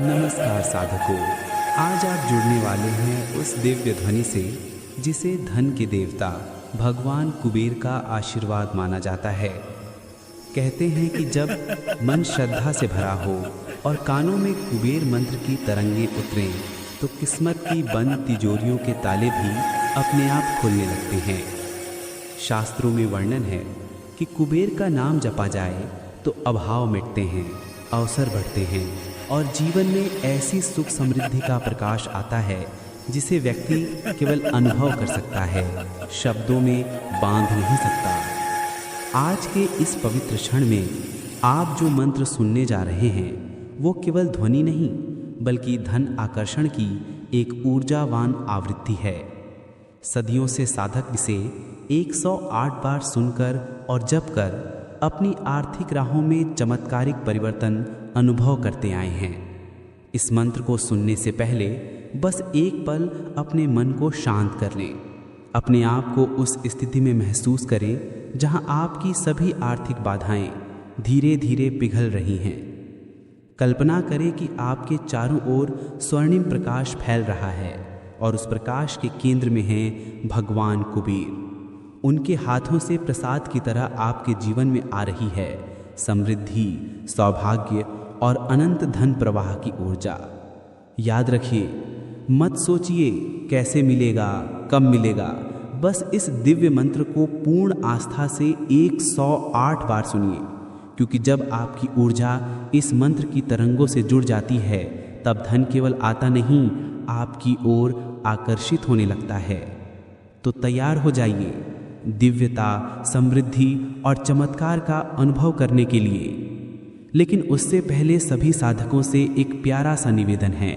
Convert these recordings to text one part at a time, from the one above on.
नमस्कार साधकों। आज आप जुड़ने वाले हैं उस दिव्य ध्वनि से जिसे धन के देवता भगवान कुबेर का आशीर्वाद माना जाता है। कहते हैं कि जब मन श्रद्धा से भरा हो और कानों में कुबेर मंत्र की तरंगें उतरें तो किस्मत की बंद तिजोरियों के ताले भी अपने आप खुलने लगते हैं। शास्त्रों में वर्णन है कि कुबेर का नाम जपा जाए तो अभाव मिटते हैं, अवसर बढ़ते हैं और जीवन में ऐसी सुख समृद्धि का प्रकाश आता है जिसे व्यक्ति केवल अनुभव कर सकता है, शब्दों में बांध नहीं सकता। आज के इस पवित्र क्षण में आप जो मंत्र सुनने जा रहे हैं वो केवल ध्वनि नहीं बल्कि धन आकर्षण की एक ऊर्जावान आवृत्ति है। सदियों से साधक इसे 108 बार सुनकर और जप कर अपनी आर्थिक राहों में चमत्कारिक परिवर्तन अनुभव करते आए हैं। इस मंत्र को सुनने से पहले बस एक पल अपने मन को शांत कर लें। अपने आप को उस स्थिति में महसूस करें जहां आपकी सभी आर्थिक बाधाएं धीरे धीरे पिघल रही हैं। कल्पना करें कि आपके चारों ओर स्वर्णिम प्रकाश फैल रहा है और उस प्रकाश के केंद्र में हैं भगवान कुबेर। उनके हाथों से प्रसाद की तरह आपके जीवन में आ रही है समृद्धि, सौभाग्य और अनंत धन प्रवाह की ऊर्जा। याद रखिए, मत सोचिए कैसे मिलेगा, कब मिलेगा। बस इस दिव्य मंत्र को पूर्ण आस्था से 108 बार सुनिए, क्योंकि जब आपकी ऊर्जा इस मंत्र की तरंगों से जुड़ जाती है तब धन केवल आता नहीं, आपकी ओर आकर्षित होने लगता है। तो तैयार हो जाइए दिव्यता, समृद्धि और चमत्कार का अनुभव करने के लिए। लेकिन उससे पहले सभी साधकों से एक प्यारा सा निवेदन है।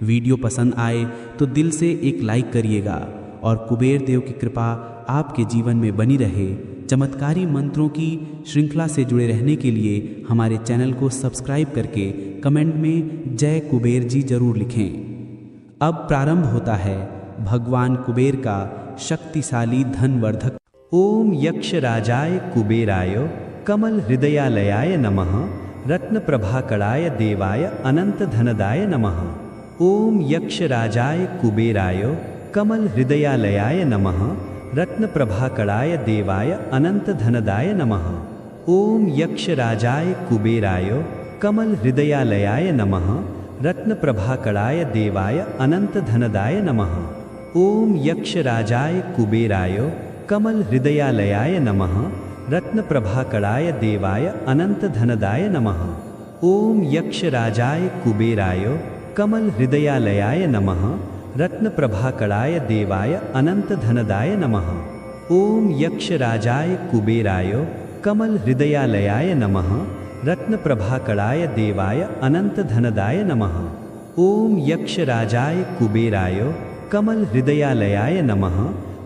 वीडियो पसंद आए तो दिल से एक लाइक करिएगा और कुबेर देव की कृपा आपके जीवन में बनी रहे। चमत्कारी मंत्रों की श्रृंखला से जुड़े रहने के लिए हमारे चैनल को सब्सक्राइब करके कमेंट में जय कुबेर जी जरूर लिखें। अब प्रारंभ होता है भगवान कुबेर का शक्तिशाली धनवर्धक। ओम यक्षराजाय कुबेराय कमल हृदयालयाय नमः रत्न प्रभाकराय देवाय अनंत धनदाय नमः। ओम यक्षराजाय कुबेराय कमल हृदयालयाय नमः रत्न प्रभाकराय देवाय अनंत धनदाय नमः। ओम यक्षराजाय कुबेराय कमल हृदयालयाय नमः रत्न प्रभाकराय देवाय अनंत धनदाय नमः। ओम यक्षराजाय कुबेराय कमल हृदयालयाय नमः रत्न प्रभाकराय देवाय अनंत धनदाय नमः। ओम यक्षराजाय कुबेराय कमल हृदयालयाय नमः रत्न प्रभाकराय देवाय अनंत धनदाय नमः। ओम यक्षराजाय कुबेराय कमल हृदयालयाय नमः रत्न प्रभाकराय देवाय अनंत धनदाय नमः। ओम यक्षराजाय कुबेराय कमल हृदयालयाय नमः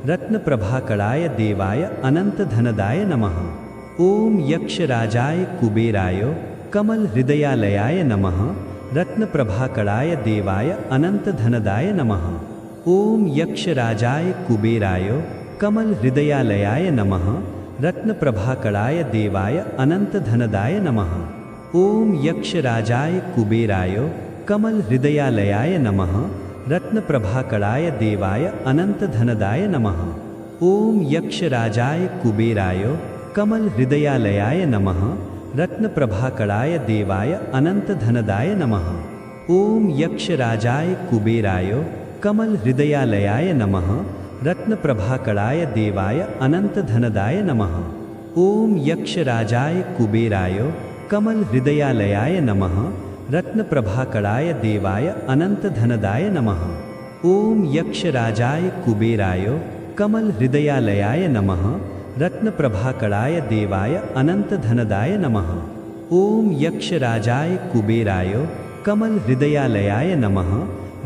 रत्न प्रभाकराय देवाय अनंत धनदाय नमः। ओम यक्षराजाय कुबेराय कमल हृदयालयाय नमः रत्न प्रभाकराय देवाय अनंत धनदाय नमः। ओम यक्षराजाय कुबेराय कमल हृदयालयाय नमः रत्न प्रभाकराय देवाय अनंत धनदाय नमः। ओम यक्षराजाय कुबेराय कमल हृदयालयाय नमः रत्न प्रभाकराय देवाय अनंत धनदाय नमः। ओम यक्षराजाय कुबेराय कमल हृदयालयाय नमः रत्न प्रभाकराय देवाय अनंत धनदाय नमः। ओम यक्षराजाय कुबेराय कमल हृदयालयाय नमः रत्न प्रभाकराय देवाय अनंत धनदाय नमः। ओम यक्षराजाय कुबेराय कमल हृदयालयाय नमः रत्न प्रभाकराय देवाय अनंत धनदाय नमः। ओम यक्षराजाय कुबेराय कमल हृदयालयाय नमः रत्न प्रभाकराय देवाय अनंत धनदाय नमः। ओम यक्षराजाय कुबेराय कमल हृदयालयाय नमः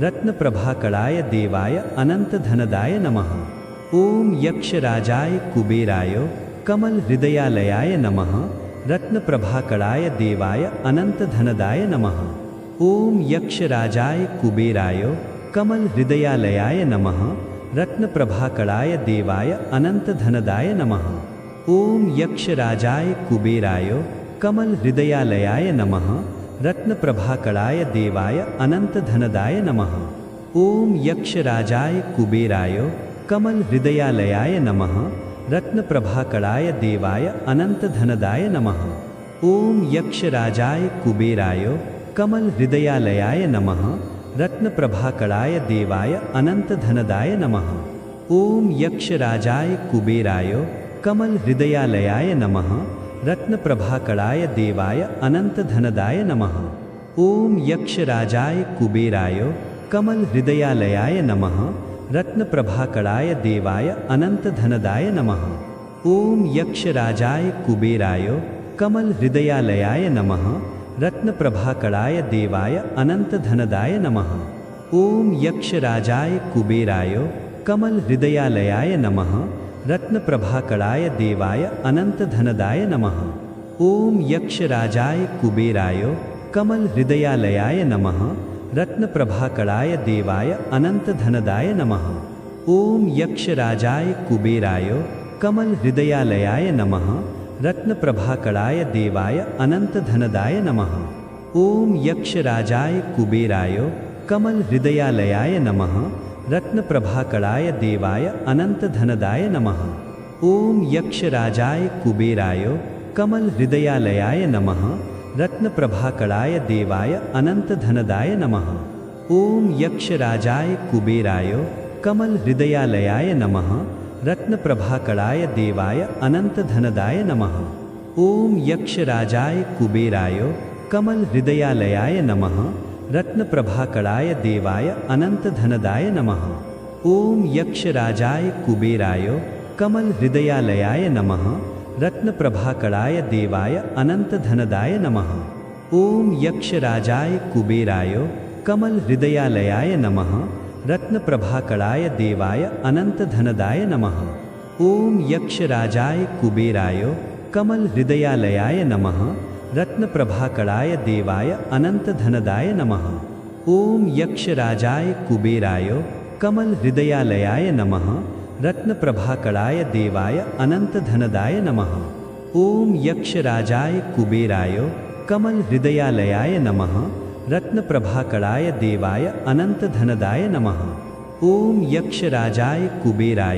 रत्न प्रभाकराय देवाय अनंत धनदाय नमः। ओम यक्षराजाय कुबेराय कमल हृदयालयाय नमः रत्न प्रभाकराय देवाय अनंत धनदाय नमः। ओम यक्षराजाय कुबेराय कमल हृदयालयाय नमः रत्न प्रभाकराय देवाय अनंत धनदाय नमः। ओम यक्षराजाय कुबेराय कमल हृदयालयाय नमः रत्नप्रभाकराय देवाय अनन्तधनदाय नमः। ॐ यक्षराजाय कुबेराय कमलहृदयालयाय नमः। रत्नप्रभाकराय देवाय अनन्तधनदाय नमः। ॐ यक्षराजाय कुबेराय कमलहृदयालयाय नमः। रत्नप्रभाकराय देवाय अनन्तधनदाय नमः। ॐ यक्षराजाय कुबेराय कमलहृदयालयाय नमः। रत्नप्रभाकराय देवाय अनन्तधनदाय नमः। ॐ यक्षराजाय कुबेराय कमलहृदयालयाय नमः। रत्नप्रभाकराय देवाय अनन्तधनदाय नमः। ॐ यक्षराजाय कुबेराय कमलहृदयालयाय नमः। रत्नप्रभाकराय देवाय अनन्तधनदाय नमः। ॐ यक्षराजाय कुबेराय कमलहृदयालयाय नमः। रत्नप्रभाकराय देवाय अनन्तधनदाय नमः। ॐ यक्षराजाय कुबेराय कमलहृदयालयाय नमः। रत्नप्रभाकराय देवाय अनन्तधनदाय नमः। ॐ यक्षराजाय कुबेराय कमलहृदयालयाय नमः। रत्नप्रभाकराय देवाय अनन्तधनदाय नमः। ॐ यक्षराजाय कुबेराय कमलहृदयालयाय नमः। रत्नप्रभाकराय देवाय अनन्तधनदाय नमः। ॐ यक्षराजाय कुबेराय कमलहृदयालयाय नमः। रत्नप्रभाकराय देवाय अनन्तधनदाय नमः। ॐ यक्षराजाय कुबेराय कमलहृदयालयाय नमः। रत्नप्रभाकराय देवाय अनन्तधनदाय नमः। ॐ यक्षराजाय कुबेराय कमलहृदयालयाय नमः। रत्नप्रभाकराय देवाय अनन्तधनदाय नमः। ॐ यक्षराजाय कुबेराय कमलहृदयालयाय नमः। रत्नप्रभाकराय देवाय अनन्तधनदाय नमः। ॐ यक्षराजाय कुबेराय कमलहृदयालयाय नमः। रत्नप्रभाकराय देवाय अनन्तधनदाय नमः। ॐ यक्षराजाय कुबेराय कमलहृदयालयाय नमः। रत्नप्रभाकराय देवाय अनन्तधनदाय नमः। ॐ यक्षराजाय कुबेराय कमलहृदयालयाय नमः। रत्नप्रभाकराय देवाय अनन्तधनदाय नमः। ॐ यक्षराजाय कुबेराय कमलहृदयालयाय नमः। रत्नप्रभाकराय देवाय अनन्तधनदाय नमः। ॐ यक्षराजाय कुबेराय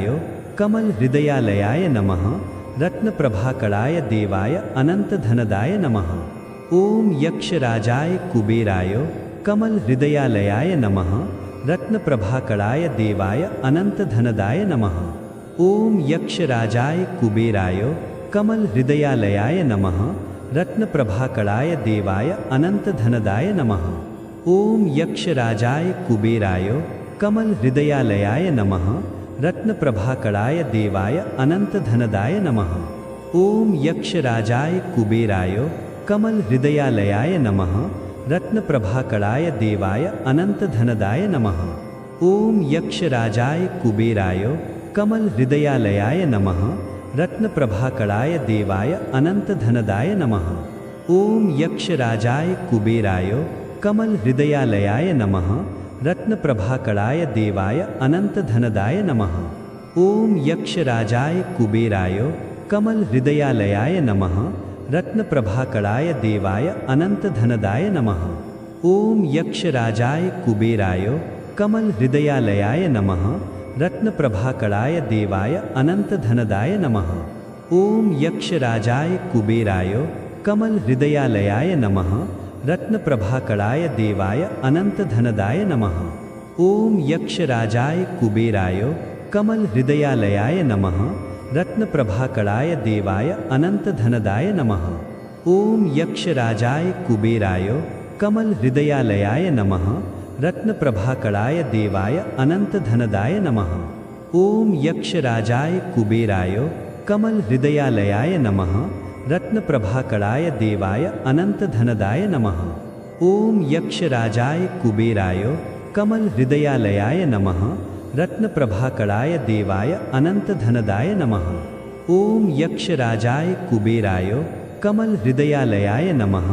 कमलहृदयालयाय नमः। रत्नप्रभाकराय देवाय अनन्तधनदाय नमः। ॐ यक्षराजाय कुबेराय कमलहृदयालयाय नमः। रत्नप्रभाकराय देवाय अनन्तधनदाय नमः। ॐ यक्षराजाय कुबेराय कमलहृदयालयाय नमः। रत्नप्रभाकराय देवाय अनन्तधनदाय नमः। ॐ यक्षराजाय कुबेराय कमलहृदयालयाय नमः। रत्नप्रभाकराय देवाय अनन्तधनदाय नमः। ॐ यक्षराजाय कुबेराय कमलहृदयालयाय नमः। रत्नप्रभाकराय देवाय अनन्तधनदाय नमः। ॐ यक्षराजाय कुबेराय कमलहृदयालयाय नमः। रत्नप्रभाकराय देवाय अनन्तधनदाय नमः। ॐ यक्षराजाय कुबेराय कमलहृदयालयाय नमः। रत्नप्रभाकराय देवाय अनन्तधनदाय नमः। ॐ यक्षराजाय कुबेराय कमलहृदयालयाय नमः। रत्नप्रभाकराय देवाय अनन्तधनदाय नमः। ॐ यक्षराजाय कुबेराय कमलहृदयालयाय नमः। रत्नप्रभाकराय देवाय अनन्तधनदाय नमः। ॐ यक्षराजाय कुबेराय कमलहृदयालयाय नमः। रत्नप्रभाकराय देवाय अनन्तधनदाय नमः। ॐ यक्षराजाय कुबेराय कमलहृदयालयाय नमः। रत्नप्रभाकराय देवाय अनन्तधनदाय नमः। ॐ यक्षराजाय कुबेराय कमलहृदयालयाय नमः। रत्नप्रभाकराय देवाय अनन्तधनदाय नमः। ॐ यक्षराजाय कुबेराय कमलहृदयालयाय नमः। रत्नप्रभाकराय देवाय अनन्तधनदाय नमः। ॐ यक्षराजाय कुबेराय कमलहृदयालयाय नमः। रत्नप्रभाकराय देवाय अनन्तधनदाय नमः। ॐ यक्षराजाय कुबेराय कमलहृदयालयाय नमः।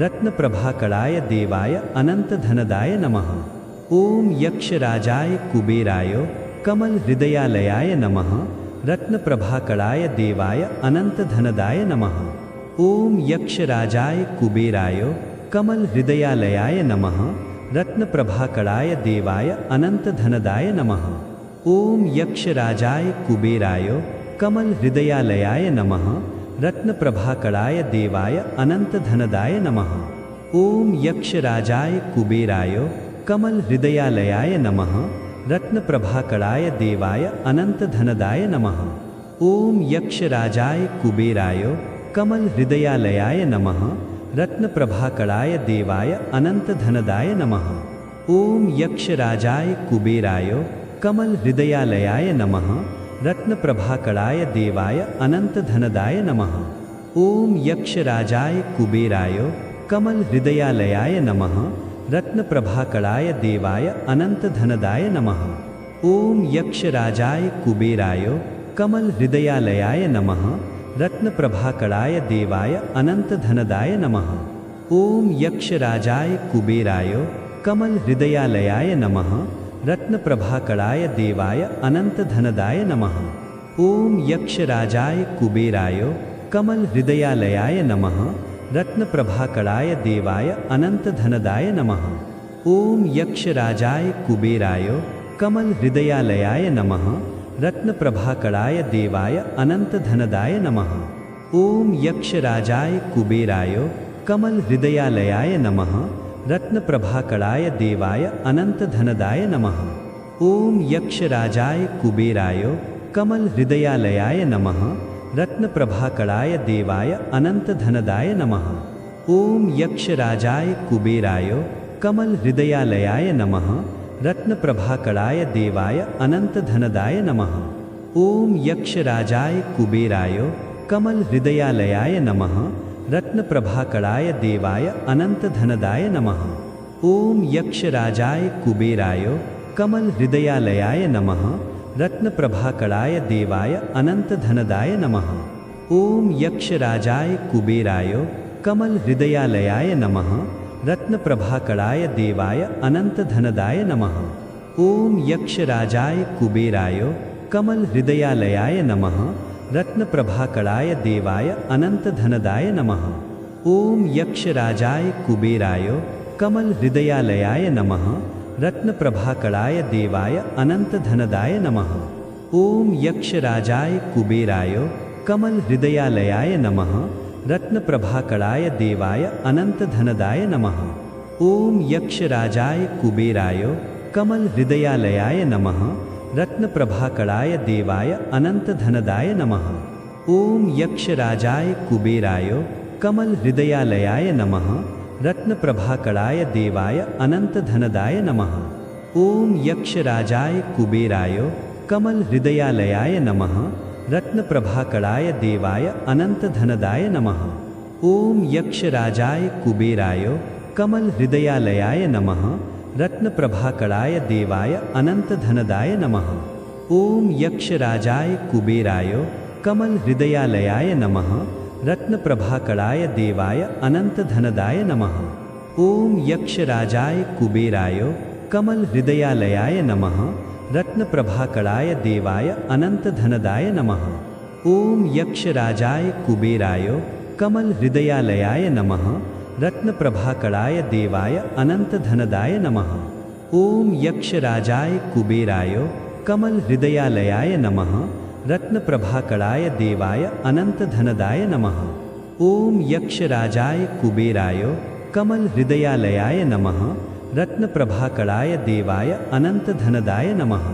रत्नप्रभाकराय देवाय अनन्तधनदाय नमः। ॐ यक्षराजाय कुबेराय कमलहृदयालयाय नमः। रत्नप्रभाकराय देवाय अनन्तधनदाय नमः। ॐ यक्षराजाय कुबेराय कमलहृदयालयाय नमः रत्नप्रभाकराय देवाय अनन्तधनदाय नमः। ॐ यक्षराजाय कुबेराय कमलहृदयालयाय नमः रत्नप्रभाकराय देवाय अनन्तधनदाय नमः। ॐ यक्षराजाय कुबेराय कमलहृदयालयाय नमः रत्नप्रभाकराय देवाय अनन्तधनदाय नमः। ॐ यक्षराजाय कुबेराय कमलहृदयालयाय नमः रत्नप्रभाकराय देवाय अनन्तधनदाय नमः। ॐ यक्षराजाय कुबेराय कमलहृदयालयाय नमः रत्नप्रभाकराय देवाय अनन्तधनदाय नमः। ॐ यक्षराजाय कुबेराय कमलहृदयालयाय नमः रत्नप्रभाकराय देवाय अनन्तधनदाय नमः। ॐ यक्षराजाय कुबेराय कमलहृदयालयाय नमः रत्नप्रभाकराय देवाय अनन्तधनदाय नमः। ॐ यक्षराजाय कुबेराय कमलहृदयालयाय नमः रत्नप्रभाकराय देवाय अनन्तधनदाय नमः। ॐ यक्षराजाय कुबेराय कमलहृदयालयाय नमः रत्नप्रभाकराय देवाय अनन्तधनदाय नमः। ॐ यक्षराजाय कुबेराय कमलहृदयालयाय नमः रत्नप्रभाकराय देवाय अनन्तधनदाय नमः। ॐ यक्षराजाय कुबेराय कमलहृदयालयाय नमः रत्नप्रभाकराय देवाय अनन्तधनदाय नमः। ॐ यक्षराजाय कुबेराय कमलहृदयालयाय नमः रत्नप्रभाकराय देवाय अनन्तधनदाय नमः। ॐ यक्षराजाय कुबेराय कमलहृदयालयाय नमः रत्नप्रभाकराय देवाय अनन्तधनदाय नमः। ॐ यक्षराजाय कुबेराय कमलहृदयालयाय नमः रत्नप्रभाकराय देवाय अनन्तधनदाय नमः। ॐ यक्षराजाय कुबेराय कमलहृदयालयाय नमः रत्नप्रभाकराय देवाय अनन्तधनदाय नमः। ॐ यक्षराजाय कुबेराय कमलहृदयालयाय नमः रत्नप्रभाकराय देवाय अनन्तधनदाय नमः। ॐ यक्षराजाय कुबेराय कमलहृदयालयाय नमः रत्नप्रभाकराय देवाय अनन्तधनदाय नमः। ॐ यक्षराजाय कुबेराय कमलहृदयालयाय नमः रत्नप्रभाकराय देवाय अनन्तधनदाय नमः। ॐ यक्षराजाय कुबेराय कमलहृदयालयाय नमः रत्नप्रभाकराय देवाय अनन्तधनदाय नमः। ॐ यक्षराजाय कुबेराय कमलहृदयालयाय नमः रत्नप्रभाकराय देवाय अनन्तधनदाय नमः। ॐ यक्षराजाय कुबेराय कमलहृदयालयाय नमः रत्नप्रभाकराय देवाय अनन्तधनदाय नमः। ॐ यक्षराजाय कुबेराय कमलहृदयालयाय नमः रत्नप्रभाकराय देवाय अनन्तधनदाय नमः। ॐ यक्षराजाय कुबेराय कमलहृदयालयाय नमः रत्नप्रभाकराय देवाय अनन्तधनदाय नमः। ॐ यक्षराजाय कुबेराय कमलहृदयालयाय नमः रत्नप्रभाकराय देवाय अनन्तधनदाय नमः। ॐ यक्षराजाय कुबेराय कमलहृदयालयाय नमः रत्नप्रभाकराय देवाय अनन्तधनदाय नमः। ॐ यक्षराजाय कुबेराय कमलहृदयालयाय नमः रत्नप्रभाकराय देवाय अनन्तधनदाय नमः। ॐ यक्षराजाय कुबेराय कमलहृदयालयाय नमः रत्नप्रभाकराय देवाय अनन्तधनदाय नमः। ॐ यक्षराजाय कुबेराय कमलहृदयालयाय नमः रत्नप्रभाकराय देवाय अनन्तधनदाय नमः।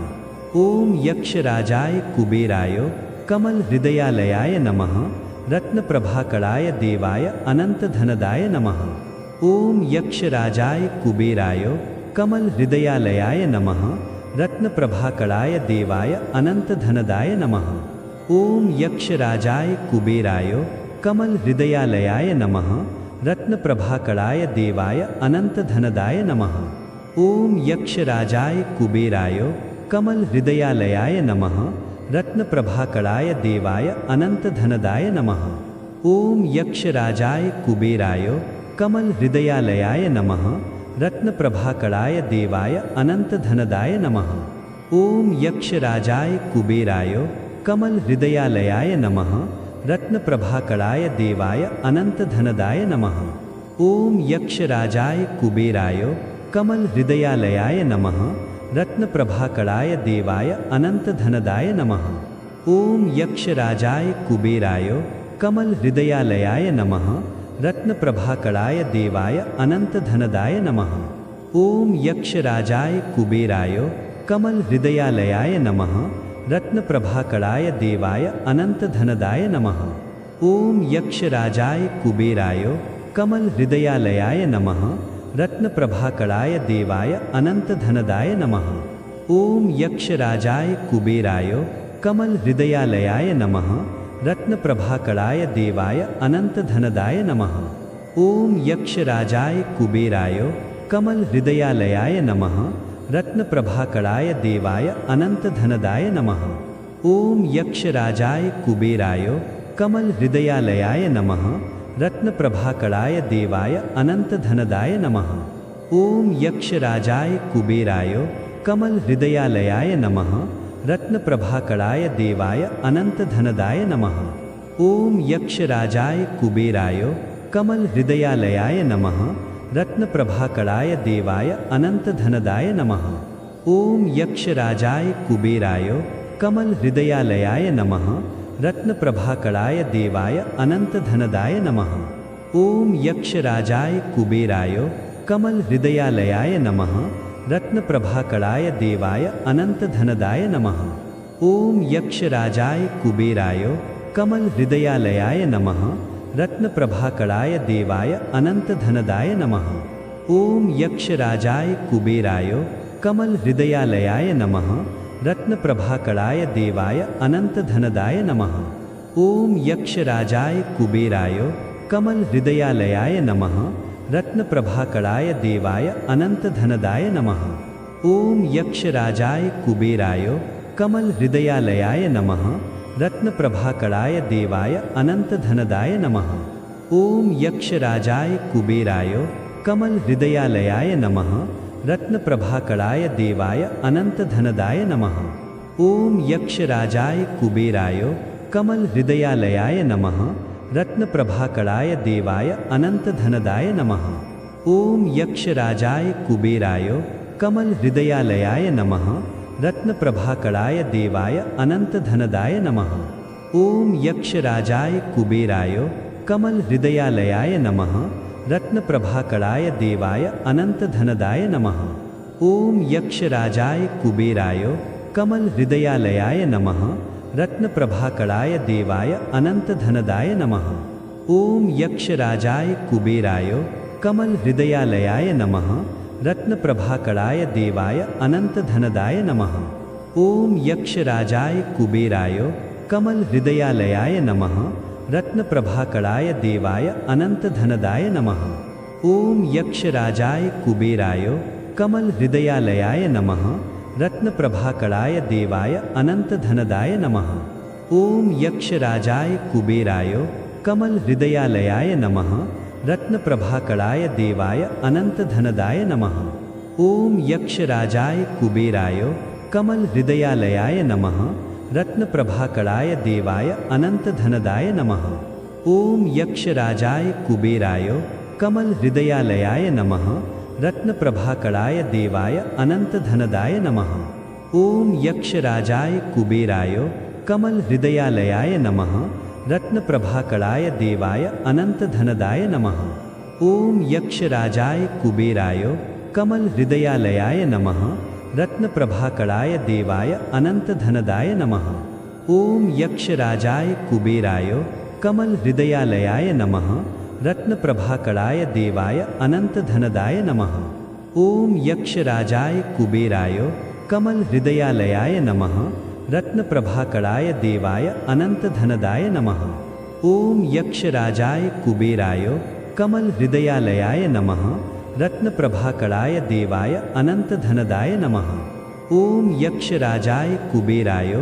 ॐ यक्षराजाय कुबेराय कमलहृदयालयाय नमः रत्नप्रभाकराय देवाय अनन्तधनदाय नमः। ॐ यक्षराजाय कुबेराय कमलहृदयालयाय नमः रत्नप्रभाकराय देवाय अनन्तधनदाय नमः। ॐ यक्षराजाय कुबेराय कमलहृदयालयाय नमः रत्नप्रभाकराय देवाय अनन्तधनदाय नमः। ॐ यक्षराजाय कुबेराय कमलहृदयालयाय नमः रत्नप्रभाकराय देवाय अनन्तधनदाय नमः। ॐ यक्षराजाय कुबेराय कमलहृदयालयाय नमः रत्नप्रभाकराय देवाय अनन्तधनदाय नमः। ॐ यक्षराजाय कुबेराय कमलहृदयालयाय नमः रत्नप्रभाकराय देवाय अनन्तधनदाय नमः। ओम यक्षराजाय कुबेराय कमल हृदयालयाय नमः रत्नप्रभाकराय देवाय अनंतधनदाय नमः। ओम यक्षराजाय कुबेराय कमल हृदयालयाय नमः रत्नप्रभाकराय देवाय अनंतधनदाय नमः। ओम यक्षराजाय कुबेराय कमल हृदयालयाय नमः रत्नप्रभाकराय देवाय अनंतधनदाय नमः। ओम यक्षराजाय कुबेराय कमल हृदयालयाय नमः रत्नप्रभाकराय देवाय अनंतधनदाय नमः। ओम यक्षराजाय कुबेराय कमल हृदयालयाय नमः रत्नप्रभाकराय देवाय अनंतधनदाय नमः। ओम यक्षराजाय कुबेराय कमल हृदयालयाय नमः रत्नप्रभाकराय देवाय अनंतधनदाय नमः। ओम यक्षराजाय कुबेराय कमल हृदयालयाय नमः रत्नप्रभाकराय देवाय अनंतधनदाय नमः। ओम यक्षराजाय कुबेराय कमल हृदयालयाय नमः रत्नप्रभाकराय देवाय अनंतधनदाय नमः। ओम यक्षराजाय कुबेराय कमल हृदयालयाय नमः रत्नप्रभाकराय देवाय अनंतधनदाय नमः। ओम यक्षराजाय कुबेराय कमल हृदयालयाय नमः रत्नप्रभाकराय देवाय अनंतधनदाय नमः। ओम यक्षराजाय कुबेराय कमल हृदयालयाय नमः रत्नप्रभाकराय देवाय अनंतधनदाय नमः। ओम यक्षराजाय कुबेराय कमल हृदयालयाय नमः रत्नप्रभाकराय देवाय अनंतधनदाय नमः। ओम यक्षराजाय कुबेराय कमल हृदयालयाय नमः रत्नप्रभाकराय देवाय अनंतधनदाय नमः। ओम यक्षराजाय कुबेराय कमल हृदयालयाय नमः रत्नप्रभाकराय देवाय अनंतधनदाय नमः। ओम यक्षराजाय कुबेराय कमल हृदयालयाय नमः रत्नप्रभाकराय देवाय अनंतधनदाय नमः। ओम यक्षराजाय कुबेराय कमल हृदयालयाय नमः रत्नप्रभाकराय देवाय अनंतधनदाय नमः। ओम यक्षराजाय कुबेराय कमल हृदयालयाय नमः रत्नप्रभाकराय देवाय अनंतधनदाय नमः। ओम यक्षराजाय कुबेराय कमल हृदयालयाय नमः रत्नप्रभाकराय देवाय अनंतधनदाय नमः। ओम यक्षराजाय कुबेराय कमल हृदयालयाय नमः रत्नप्रभाकराय देवाय अनंतधनदाय नमः। ओम यक्षराजाय कुबेराय कमल हृदयालयाय नमः रत्नप्रभाकराय देवाय अनंतधनदाय नमः। ओम यक्षराजाय कुबेराय कमल हृदयालयाय नमः रत्नप्रभाकराय देवाय अनंतधनदाय नमः। ओम यक्षराजाय कुबेराय कमल हृदयालयाय नमः रत्नप्रभाकराय देवाय अनंतधनदाय नमः। ओम यक्षराजाय कुबेराय कमल हृदयालयाय नमः रत्नप्रभाकराय देवाय अनंतधनदाय नमः। ओम यक्षराजाय कुबेराय कमल हृदयालयाय नमः रत्नप्रभाकराय देवाय अनंतधनदाय नमः। ओम यक्षराजाय कुबेराय कमल हृदयालयाय नमः रत्नप्रभाकराय देवाय अनंतधनदाय नमः। ओम यक्षराजाय कुबेराय कमल हृदयालयाय नमः रत्नप्रभाकराय देवाय अनंतधनदाय नमः। ओम यक्षराजाय कुबेराय कमल हृदयालयाय नमः रत्नप्रभाकराय देवाय अनंतधनदाय नमः। ओम यक्षराजाय कुबेराय कमल हृदयालयाय नमः रत्नप्रभाकराय देवाय अनंतधनदाय नमः। ओम यक्षराजाय कुबेराय कमल हृदयालयाय नमः रत्नप्रभाकराय देवाय अनंतधनदाय नमः। ओम यक्षराजाय कुबेराय कमल हृदयालयाय नमः रत्नप्रभाकराय देवाय अनंतधनदाय नमः। ओम यक्षराजाय कुबेराय कमल हृदयालयाय नमः रत्नप्रभाकराय देवाय अनंतधनदाय नमः। ओम यक्षराजाय कुबेराय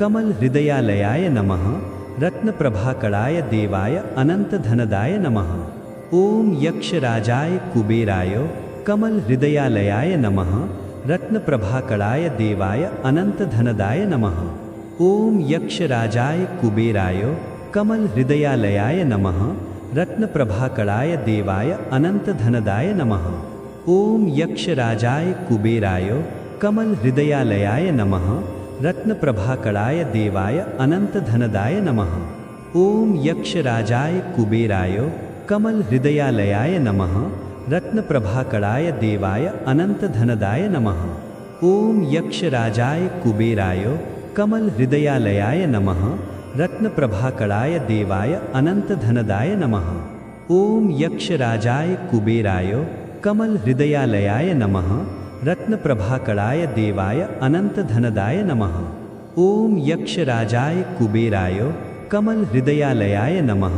कमल हृदयालयाय नमः रत्नप्रभाकराय देवाय अनंतधनदाय नमः। ओम यक्षराजाय कुबेराय कमल हृदयालयाय नमः रत्नप्रभाकराय देवाय अनंतधनदाय नमः। ओम यक्षराजाय कुबेराय कमल हृदयालयाय नमः रत्नप्रभाकराय देवाय अनन्तधनदाय नमः। ॐ यक्षराजाय कुबेराय कमलहृदयालयाय नमः। रत्नप्रभाकराय देवाय अनन्तधनदाय नमः। ॐ यक्षराजाय कुबेराय कमलहृदयालयाय नमः। रत्नप्रभाकराय देवाय अनन्तधनदाय नमः। ॐ यक्षराजाय कुबेराय कमलहृदयालयाय नमः। रत्नप्रभाकराय देवाय अनन्तधनदाय नमः। ॐ यक्षराजाय कुबेराय कमलहृदयालयाय नमः। रत्नप्रभाकराय देवाय अनन्तधनदाय नमः। ॐ यक्षराजाय कुबेराय कमलहृदयालयाय नमः।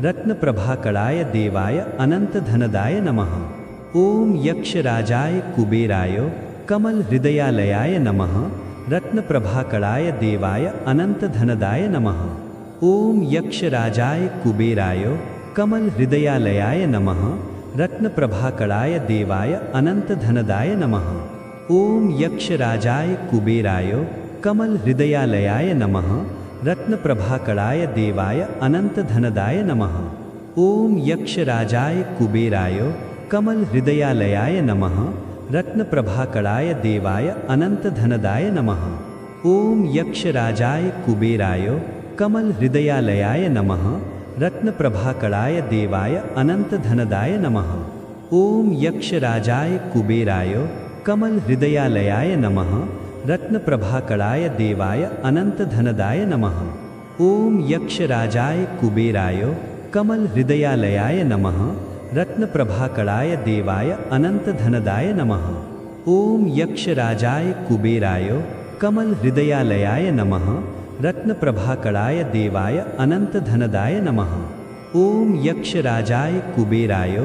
रत्नप्रभाकराय देवाय अनन्तधनदाय नमः। ॐ यक्षराजाय कुबेराय कमलहृदयालयाय नमः। रत्नप्रभाकराय देवाय अनन्तधनदाय नमः। ॐ यक्षराजाय कुबेराय कमलहृदयालयाय नमः। रत्नप्रभाकराय देवाय अनन्तधनदाय नमः। ॐ यक्षराजाय कुबेराय कमलहृदयालयाय नमः। रत्नप्रभाकराय देवाय अनन्तधनदाय नमः। ॐ यक्षराजाय कुबेराय कमलहृदयालयाय नमः। रत्नप्रभाकराय देवाय अनन्तधनदाय नमः। ॐ यक्षराजाय कुबेराय कमलहृदयालयाय नमः। रत्नप्रभाकराय देवाय अनन्तधनदाय नमः। ॐ यक्षराजाय कुबेराय कमलहृदयालयाय नमः। रत्नप्रभाकराय देवाय अनन्तधनदाय नमः। ॐ यक्षराजाय कुबेराय कमलहृदयालयाय नमः। रत्नप्रभाकराय देवाय अनन्तधनदाय नमः। ॐ यक्षराजाय कुबेराय कमलहृदयालयाय नमः। रत्नप्रभाकराय देवाय अनन्तधनदाय नमः। ॐ यक्षराजाय कुबेराय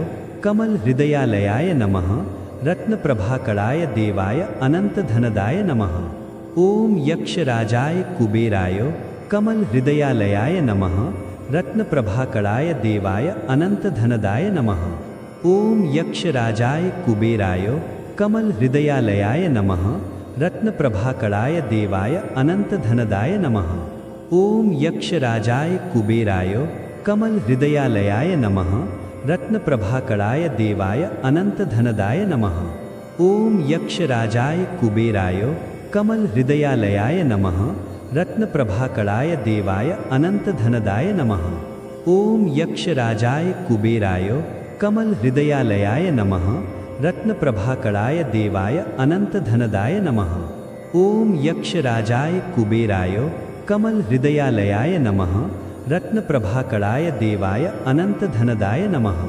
कमलहृदयालयाय नमः। रत्नप्रभाकराय देवाय अनन्तधनदाय नमः। ॐ यक्षराजाय कुबेराय कमलहृदयालयाय नमः। रत्नप्रभाकराय देवाय अनन्तधनदाय नमः। ॐ यक्षराजाय कुबेराय कमलहृदयालयाय नमः। रत्नप्रभाकराय देवाय अनन्तधनदाय नमः। ॐ यक्षराजाय कुबेराय कमलहृदयालयाय नमः। रत्नप्रभाकराय देवाय अनन्तधनदाय नमः। ॐ यक्षराजाय कुबेराय कमलहृदयालयाय नमः। रत्नप्रभाकराय देवाय अनन्तधनदाय नमः। ॐ यक्षराजाय कुबेराय कमलहृदयालयाय नमः। रत्नप्रभाकराय देवाय अनन्तधनदाय नमः। ॐ यक्षराजाय कुबेराय कमलहृदयालयाय नमः। रत्नप्रभाकराय देवाय अनन्तधनदाय नमः।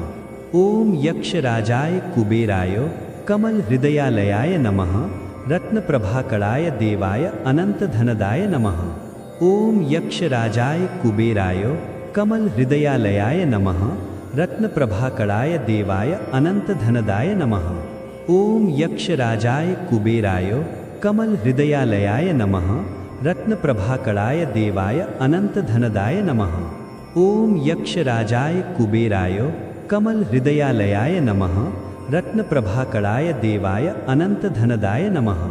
ॐ यक्षराजाय कुबेराय कमलहृदयालयाय नमः। रत्नप्रभाकराय देवाय अनन्तधनदाय नमः। ॐ यक्षराजाय कुबेराय कमलहृदयालयाय नमः। रत्नप्रभाकराय देवाय अनन्तधनदाय नमः। ॐ यक्षराजाय कुबेराय कमलहृदयालयाय नमः। रत्नप्रभाकराय देवाय अनन्तधनदाय नमः। ॐ यक्षराजाय कुबेराय कमलहृदयालयाय नमः। रत्नप्रभाकराय देवाय अनन्तधनदाय नमः।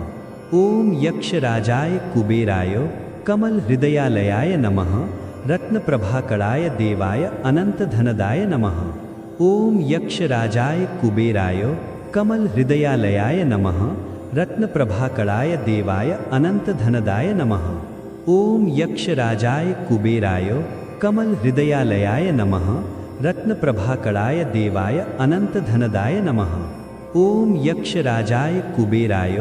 ॐ यक्षराजाय कुबेराय कमलहृदयालयाय नमः। रत्नप्रभाकराय देवाय अनन्तधनदाय नमः। ॐ यक्षराजाय कुबेराय कमलहृदयालयाय नमः। रत्नप्रभाकराय देवाय अनन्तधनदाय नमः। ॐ यक्षराजाय कुबेराय कमलहृदयालयाय नमः। रत्नप्रभाकराय देवाय अनन्तधनदाय नमः। ॐ यक्षराजाय कुबेराय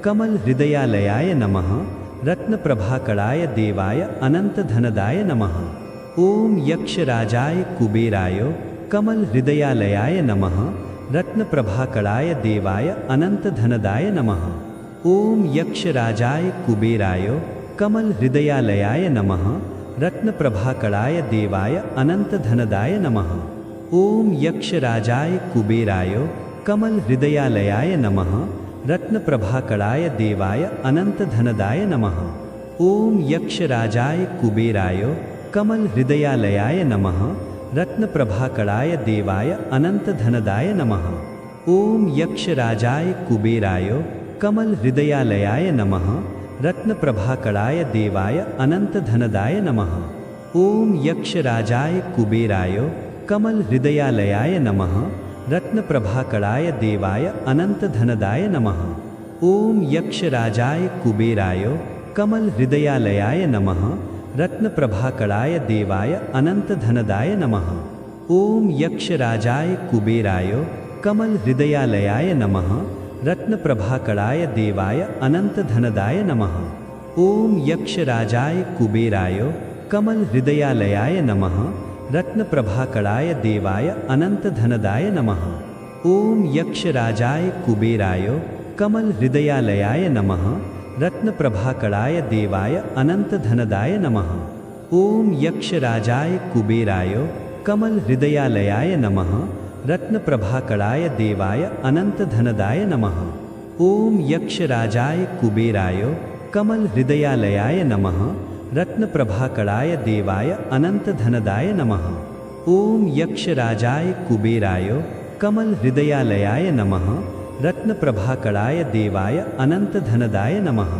कमलहृदयालयाय नमः। रत्नप्रभाकराय देवाय अनन्तधनदाय नमः। ॐ यक्षराजाय कुबेराय कमलहृदयालयाय नमः। रत्नप्रभाकराय देवाय अनन्तधनदाय नमः। ॐ यक्षराजाय कुबेराय कमलहृदयालयाय नमः। रत्नप्रभाकराय देवाय अनन्तधनदाय नमः। ॐ यक्षराजाय कुबेराय कमलहृदयालयाय नमः। रत्नप्रभाकराय देवाय अनन्तधनदाय नमः। ॐ यक्षराजाय कुबेराय कमलहृदयालयाय नमः। रत्नप्रभाकराय देवाय अनन्तधनदाय नमः। ॐ यक्षराजाय कुबेराय कमलहृदयालयाय नमः। रत्नप्रभाकराय देवाय अनन्तधनदाय नमः। ॐ यक्षराजाय कुबेराय कमल हृदयालयाय नमः रत्नप्रभाकराय देवाय अनंतधनदाय नमः। ओम यक्षराजाय कुबेराय कमल हृदयालयाय नमः रत्नप्रभाकराय देवाय अनंतधनदाय नमः। ओम यक्षराजाय कुबेराय कमल हृदयालयाय नमः रत्नप्रभाकराय देवाय अनंतधनदाय नमः। ओम यक्षराजाय कुबेराय कमल हृदयालयाय नमः रत्नप्रभाकराय देवाय अनंतधनदाय नमः। ओम यक्षराजाय कुबेराय कमल हृदयालयाय नमः रत्नप्रभाकराय देवाय अनंतधनदाय नमः। ओम यक्षराजाय कुबेराय कमल हृदयालयाय नमः रत्नप्रभाकराय देवाय अनंतधनदाय नमः। ओम यक्षराजाय कुबेराय कमल हृदयालयाय नमः रत्नप्रभाकराय देवाय अनंतधनदाय नमः। ओम यक्षराजाय कुबेराय कमल हृदयालयाय नमः रत्नप्रभाकराय देवाय अनंतधनदाय नमः।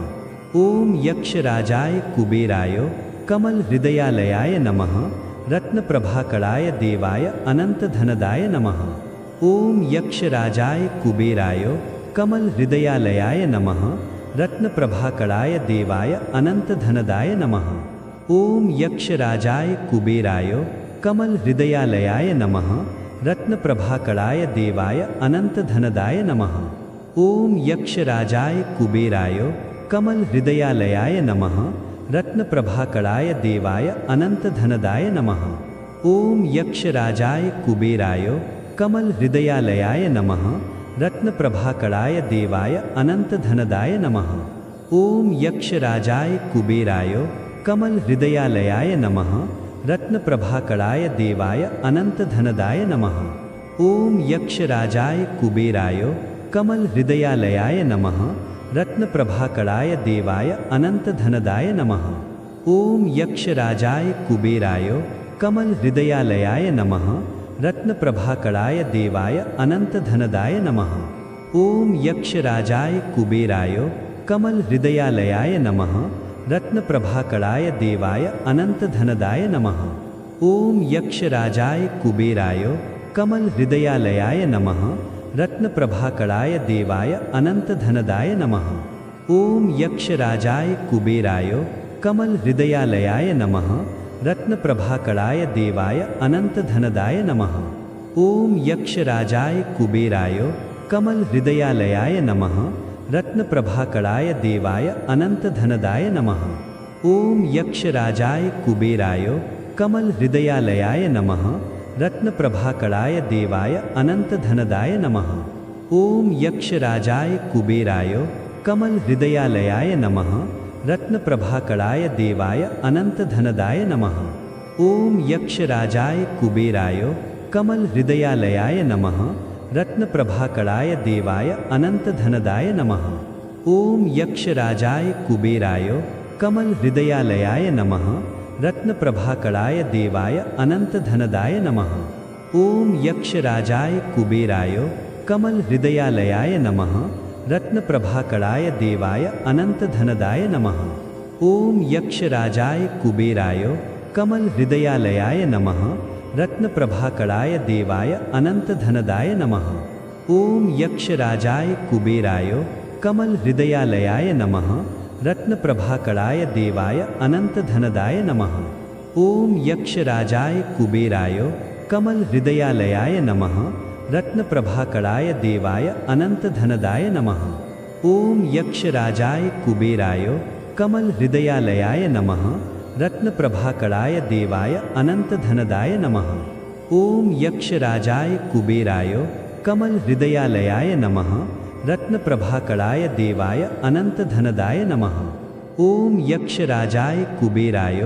ओम यक्षराजाय कुबेराय कमल हृदयालयाय नमः रत्नप्रभाकराय देवाय अनंतधनदाय नमः। ओम यक्षराजाय कुबेराय कमल हृदयालयाय नमः रत्नप्रभाकराय देवाय अनंतधनदाय नमः। ओम यक्षराजाय कुबेराय कमल हृदयालयाय नमः रत्नप्रभाकराय देवाय अनंतधनदाय नमः। ओम यक्षराजाय कुबेराय कमल हृदयालयाय नमः रत्नप्रभाकराय देवाय अनंतधनदाय नमः। ओम यक्षराजाय कुबेराय कमल हृदयालयाय नमः रत्नप्रभाकराय देवाय अनंतधनदाय नमः। ओम यक्षराजाय कुबेराय कमल हृदयालयाय नमः रत्नप्रभाकराय देवाय अनंतधनदाय नमः। ओम यक्षराजाय कुबेराय कमल हृदयालयाय नमः रत्नप्रभाकराय देवाय अनंतधनदाय नमः। ओम यक्षराजाय कुबेराय कमल हृदयालयाय नमः रत्नप्रभाकराय देवाय अनंतधनदाय नमः। ओम यक्षराजाय कुबेराय कमल हृदयालयाय नमः रत्नप्रभाकराय देवाय अनंतधनदाय नमः। ओम यक्षराजाय कुबेराय कमल हृदयालयाय नमः रत्नप्रभाकराय देवाय अनंतधनदाय नमः। ओम यक्षराजाय कुबेराय कमल हृदयालयाय नमः रत्नप्रभाकराय देवाय अनंतधनदाय नमः। ओम यक्षराजाय कुबेराय कमल हृदयालयाय नमः रत्नप्रभाकराय देवाय अनंतधनदाय नमः। ओम यक्षराजाय कुबेराय कमल हृदयालयाय नमः रत्नप्रभाकराय देवाय अनंतधनदाय नमः। ओम यक्षराजाय कुबेराय कमल हृदयालयाय नमः रत्नप्रभाकराय देवाय अनंतधनदाय नमः। ओम यक्षराजाय कुबेराय कमल हृदयालयाय नमः रत्नप्रभाकराय देवाय अनंतधनदाय नमः। ओम यक्षराजाय कुबेराय कमल हृदयालयाय नमः रत्नप्रभाकराय देवाय अनंतधनदाय नमः। ओम यक्षराजाय कुबेराय कमल हृदयालयाय नमः रत्नप्रभाकराय देवाय अनंतधनदाय नमः। ओम यक्षराजाय कुबेराय कमल हृदयालयाय नमः रत्नप्रभाकराय देवाय अनंतधनदाय नमः। ओम यक्षराजाय कुबेराय कमल हृदयालयाय नमः रत्नप्रभाकराय देवाय अनंतधनदाय नमः। ओम यक्षराजाय कुबेराय कमल हृदयालयाय नमः रत्नप्रभाकराय देवाय अनंतधनदाय नमः। ओम यक्षराजाय कुबेराय कमल हृदयालयाय नमः रत्नप्रभाकराय देवाय अनंतधनदाय नमः। ओम यक्षराजाय कुबेराय कमल हृदयालयाय नमः रत्नप्रभाकराय देवाय अनंतधनदाय नमः। ओम यक्षराजाय कुबेराय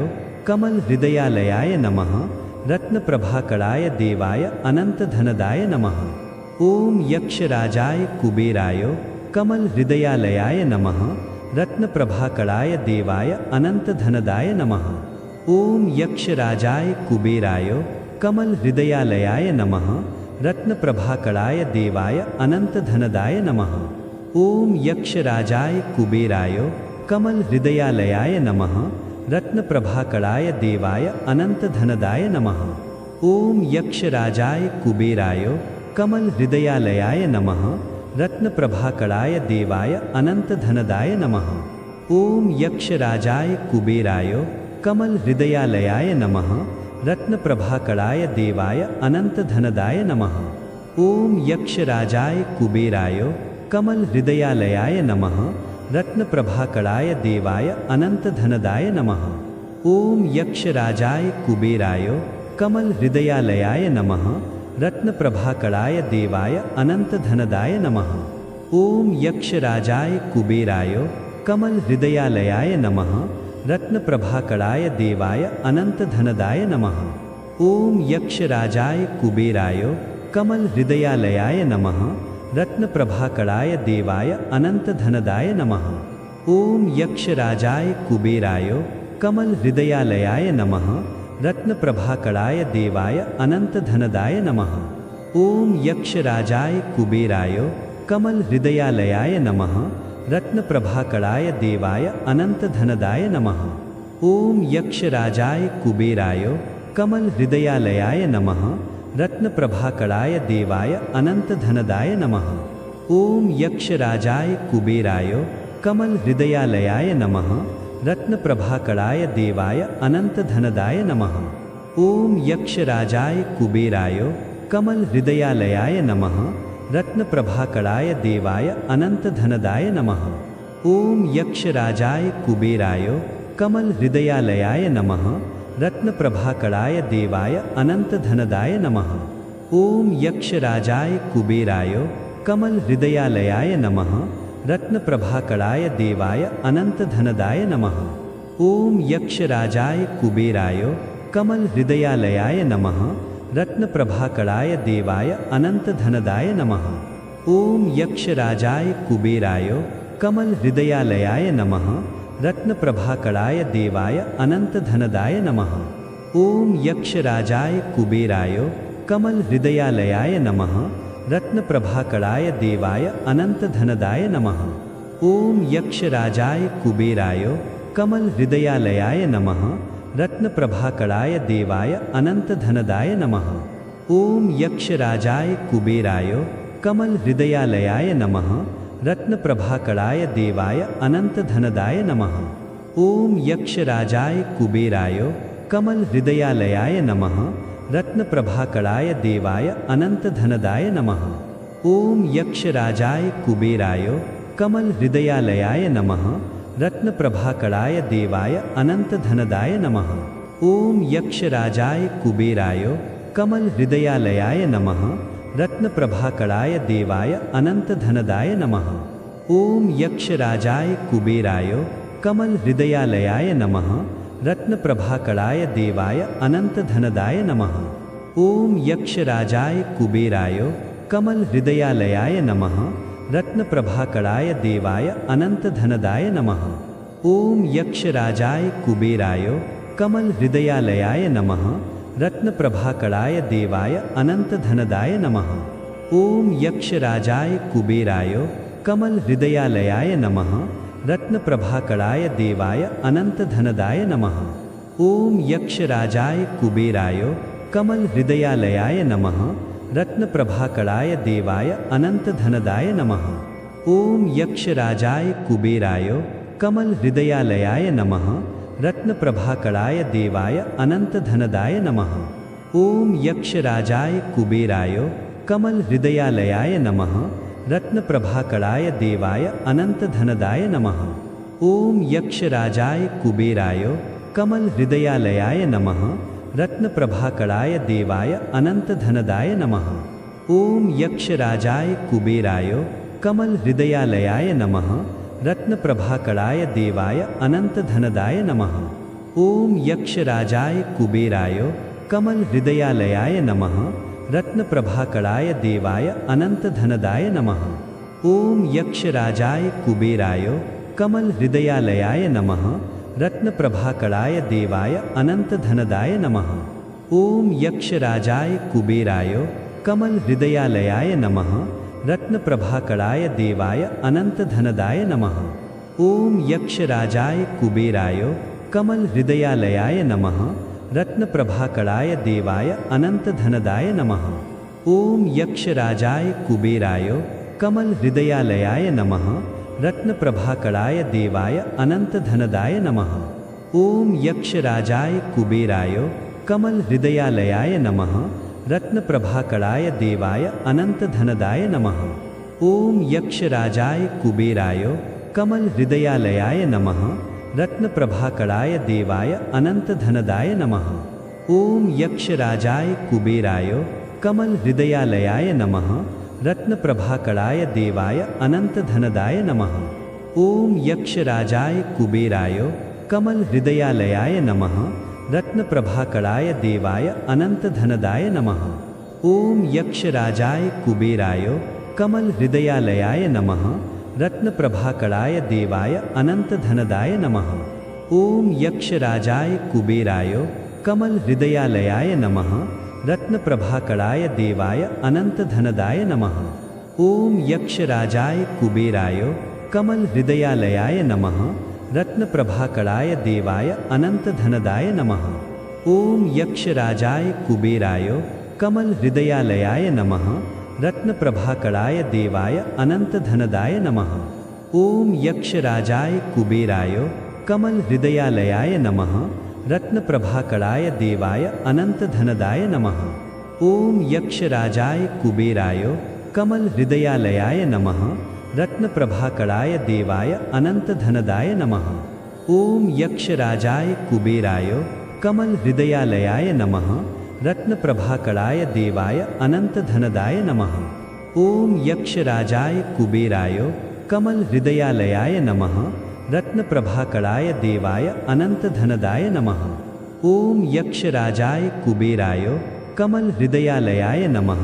कमल हृदयालयाय नमः रत्नप्रभाकराय देवाय अनंतधनदाय नमः। ओम यक्षराजाय कुबेराय कमल हृदयालयाय नमः रत्नप्रभाकराय देवाय अनंतधनदाय नमः। ओम यक्षराजाय कुबेराय कमल हृदयालयाय नमः रत्नप्रभाकराय देवाय अनंतधनदाय नमः। ओम यक्षराजाय कुबेराय कमल हृदयालयाय नमः रत्नप्रभाकराय देवाय अनंतधनदाय नमः। ओम यक्षराजाय कुबेराय कमल हृदयालयाय नमः रत्नप्रभाकराय देवाय अनंतधनदाय नमः। ओम यक्षराजाय कुबेराय कमल हृदयालयाय नमः रत्नप्रभाकराय देवाय अनंतधनदाय नमः। ओम यक्षराजाय कुबेराय कमल हृदयालयाय नमः रत्नप्रभाकराय देवाय अनंतधनदाय नमः। ओम यक्षराजाय कुबेराय कमल हृदयालयाय नमः रत्नप्रभाकराय देवाय अनंतधनदाय नमः। ओम यक्षराजाय कुबेराय कमल हृदयालयाय नमः रत्नप्रभाकराय देवाय अनंतधनदाय नमः। ओम यक्षराजाय कुबेराय कमल हृदयालयाय नमः रत्नप्रभाकराय देवाय अनंतधनदाय नमः। ओम यक्षराजाय कुबेराय कमल हृदयालयाय नमः रत्नप्रभाकराय देवाय अनंतधनदाय नमः। ओम यक्षराजाय कुबेराय कमल हृदयालयाय नमः रत्नप्रभाकराय देवाय अनंतधनदाय नमः। ओम यक्षराजाय कुबेराय कमल हृदयालयाय नमः रत्नप्रभाकराय देवाय अनंतधनदाय नमः। ओम यक्षराजाय कुबेराय कमल हृदयालयाय नमः रत्नप्रभाकराय देवाय अनंतधनदाय नमः। ओम यक्षराजाय कुबेराय कमल हृदयालयाय नमः रत्नप्रभाकराय देवाय अनंतधनदाय नमः। ओम यक्षराजाय कुबेराय कमल हृदयालयाय नमः रत्नप्रभाकराय देवाय अनंतधनदाय नमः। ओम यक्षराजाय कुबेराय कमल हृदयालयाय नमः रत्नप्रभाकराय देवाय अनंतधनदाय नमः। ओम यक्षराजाय कुबेराय कमल हृदयालयाय नमः रत्नप्रभाकराय देवाय अनंतधनदाय नमः। ओम यक्षराजाय कुबेराय कमल हृदयालयाय नमः रत्नप्रभाकराय देवाय अनंतधनदाय नमः। ओम यक्षराजाय कुबेराय कमल हृदयालयाय नमः रत्नप्रभाकराय देवाय अनंतधनदाय नमः। ओम यक्षराजाय कुबेराय कमल हृदयालयाय नमः रत्नप्रभाकराय देवाय अनंतधनदाय नमः। ओम यक्षराजाय कुबेराय कमल हृदयालयाय नमः रत्नप्रभाकराय देवाय अनंतधनदाय नमः। ओम यक्षराजाय कुबेराय कमल हृदयालयाय नमः रत्नप्रभाकराय देवाय अनंतधनदाय नमः। ओम यक्षराजाय कुबेराय कमल हृदयालयाय नमः रत्नप्रभाकराय देवाय अनंतधनदाय नमः। ओम यक्षराजाय कुबेराय कमल हृदयालयाय नमः रत्नप्रभाकराय देवाय अनंतधनदाय नमः। ओम यक्षराजाय कुबेराय कमल हृदयालयाय नमः रत्नप्रभाकराय देवाय अनंतधनदाय नमः। ओम यक्षराजाय कुबेराय कमल हृदयालयाय नमः रत्नप्रभाकराय देवाय अनंतधनदाय नमः। ओम यक्षराजाय कुबेराय कमल हृदयालयाय नमः रत्नप्रभाकराय देवाय अनंतधनदाय नमः। ओम यक्षराजाय कुबेराय कमल हृदयालयाय नमः रत्नप्रभाकराय देवाय अनंतधनदाय नमः। ओम यक्षराजाय कुबेराय कमल हृदयालयाय नमः रत्नप्रभाकराय देवाय अनंतधनदाय नमः। ओम यक्षराजाय कुबेराय कमल हृदयालयाय नमः रत्नप्रभाकराय देवाय अनंतधनदाय नमः। ओम यक्षराजाय कुबेराय कमल हृदयालयाय नमः रत्नप्रभाकराय देवाय अनंतधनदाय नमः। ओम यक्षराजाय कुबेराय कमल हृदयालयाय नमः रत्नप्रभाकराय देवाय अनंतधनदाय नमः। ओम यक्षराजाय कुबेराय कमल हृदयालयाय नमः रत्नप्रभाकराय देवाय अनंतधनदाय नमः। ओम यक्षराजाय कुबेराय कमल हृदयालयाय नमः रत्नप्रभाकराय देवाय अनंतधनदाय नमः। ओम यक्षराजाय कुबेराय कमल हृदयालयाय नमः रत्नप्रभाकराय देवाय अनंतधनदाय नमः। ओम यक्षराजाय कुबेराय कमल हृदयालयाय नमः रत्नप्रभाकराय देवाय अनंतधनदाय नमः। ओम यक्षराजाय कुबेराय कमल हृदयालयाय नमः रत्नप्रभाकराय देवाय अनन्तधनदाय नमः। ॐ यक्षराजाय कुबेराय कमलहृदयालयाय नमः। रत्नप्रभाकराय देवाय अनन्तधनदाय नमः। ॐ यक्षराजाय कुबेराय कमलहृदयालयाय नमः। रत्नप्रभाकराय देवाय अनन्तधनदाय नमः। ॐ यक्षराजाय कुबेराय कमलहृदयालयाय नमः। रत्नप्रभाकराय देवाय अनन्तधनदाय नमः। ॐ यक्षराजाय कुबेराय कमलहृदयालयाय नमः। रत्नप्रभाकराय देवाय अनन्तधनदाय नमः। ॐ यक्षराजाय कुबेराय कमलहृदयालयाय नमः। रत्नप्रभाकराय देवाय अनन्तधनदाय नमः। ॐ यक्षराजाय कुबेराय कमलहृदयालयाय नमः। रत्नप्रभाकराय देवाय अनन्तधनदाय नमः। ॐ यक्षराजाय कुबेराय कमलहृदयालयाय नमः। रत्नप्रभाकराय देवाय अनन्तधनदाय नमः। ॐ यक्षराजाय कुबेराय कमलहृदयालयाय नमः। रत्नप्रभाकराय देवाय अनन्तधनदाय नमः। ॐ यक्षराजाय कुबेराय कमलहृदयालयाय नमः। रत्नप्रभाकराय देवाय अनन्तधनदाय नमः। ॐ यक्षराजाय कुबेराय कमलहृदयालयाय नमः। रत्नप्रभाकराय देवाय अनन्तधनदाय नमः। ॐ यक्षराजाय कुबेराय कमलहृदयालयाय नमः। रत्नप्रभाकराय देवाय अनन्तधनदाय नमः। ॐ यक्षराजाय कुबेराय कमलहृदयालयाय नमः। रत्नप्रभाकराय देवाय अनन्तधनदाय नमः। ॐ यक्षराजाय कुबेराय कमलहृदयालयाय नमः। रत्नप्रभाकराय देवाय अनन्तधनदाय नमः। ॐ यक्षराजाय कुबेराय कमलहृदयालयाय नमः।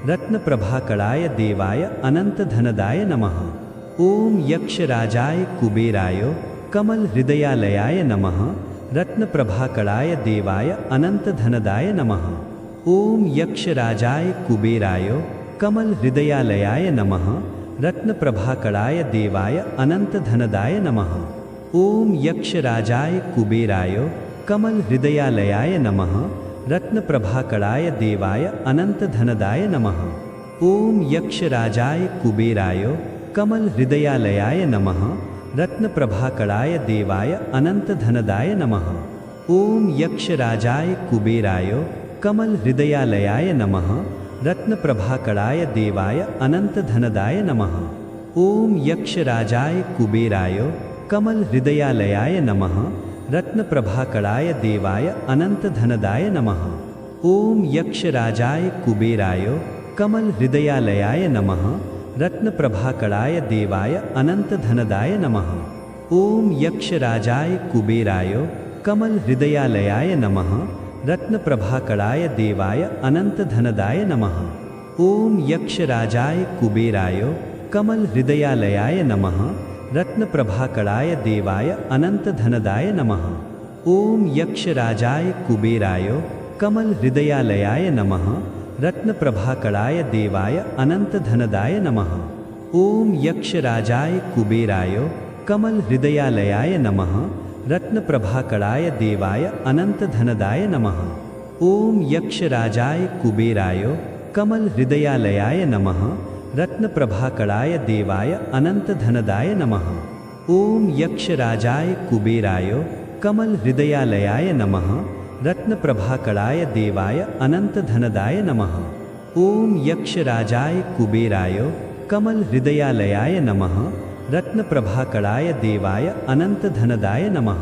रत्नप्रभाकराय देवाय अनन्तधनदाय नमः। ॐ यक्षराजाय कुबेराय कमलहृदयालयाय नमः। रत्नप्रभाकराय देवाय अनन्तधनदाय नमः। ॐ यक्षराजाय कुबेराय कमलहृदयालयाय नमः। रत्नप्रभाकराय देवाय अनन्तधनदाय नमः। ॐ यक्षराजाय कुबेराय कमलहृदयालयाय नमः। रत्नप्रभाकराय देवाय अनन्तधनदाय नमः। ॐ यक्षराजाय कुबेराय कमलहृदयालयाय नमः। रत्नप्रभाकराय देवाय अनन्तधनदाय नमः। ॐ यक्षराजाय कुबेराय कमलहृदयालयाय नमः। रत्नप्रभाकराय देवाय अनन्तधनदाय नमः। ॐ यक्षराजाय कुबेराय कमलहृदयालयाय नमः। रत्नप्रभाकराय देवाय अनन्तधनदाय नमः। ॐ यक्षराजाय कुबेराय कमलहृदयालयाय नमः। रत्नप्रभाकराय देवाय अनन्तधनदाय नमः। ॐ यक्षराजाय कुबेराय कमलहृदयालयाय नमः। रत्नप्रभाकराय देवाय अनन्तधनदाय नमः। ॐ यक्षराजाय कुबेराय कमलहृदयालयाय नमः। रत्नप्रभाकराय देवाय अनन्तधनदाय नमः। ॐ यक्षराजाय कुबेराय कमलहृदयालयाय नमः। रत्नप्रभाकराय देवाय अनन्तधनदाय नमः। ॐ यक्षराजाय कुबेराय कमलहृदयालयाय नमः। रत्नप्रभाकराय देवाय अनन्तधनदाय नमः। ॐ यक्षराजाय कुबेराय कमलहृदयालयाय नमः। रत्नप्रभाकराय देवाय अनन्तधनदाय नमः। ॐ यक्षराजाय कुबेराय कमलहृदयालयाय नमः। रत्नप्रभाकराय देवाय अनन्तधनदाय नमः। ॐ यक्षराजाय कुबेराय कमलहृदयालयाय नमः। रत्नप्रभाकराय देवाय अनन्तधनदाय नमः।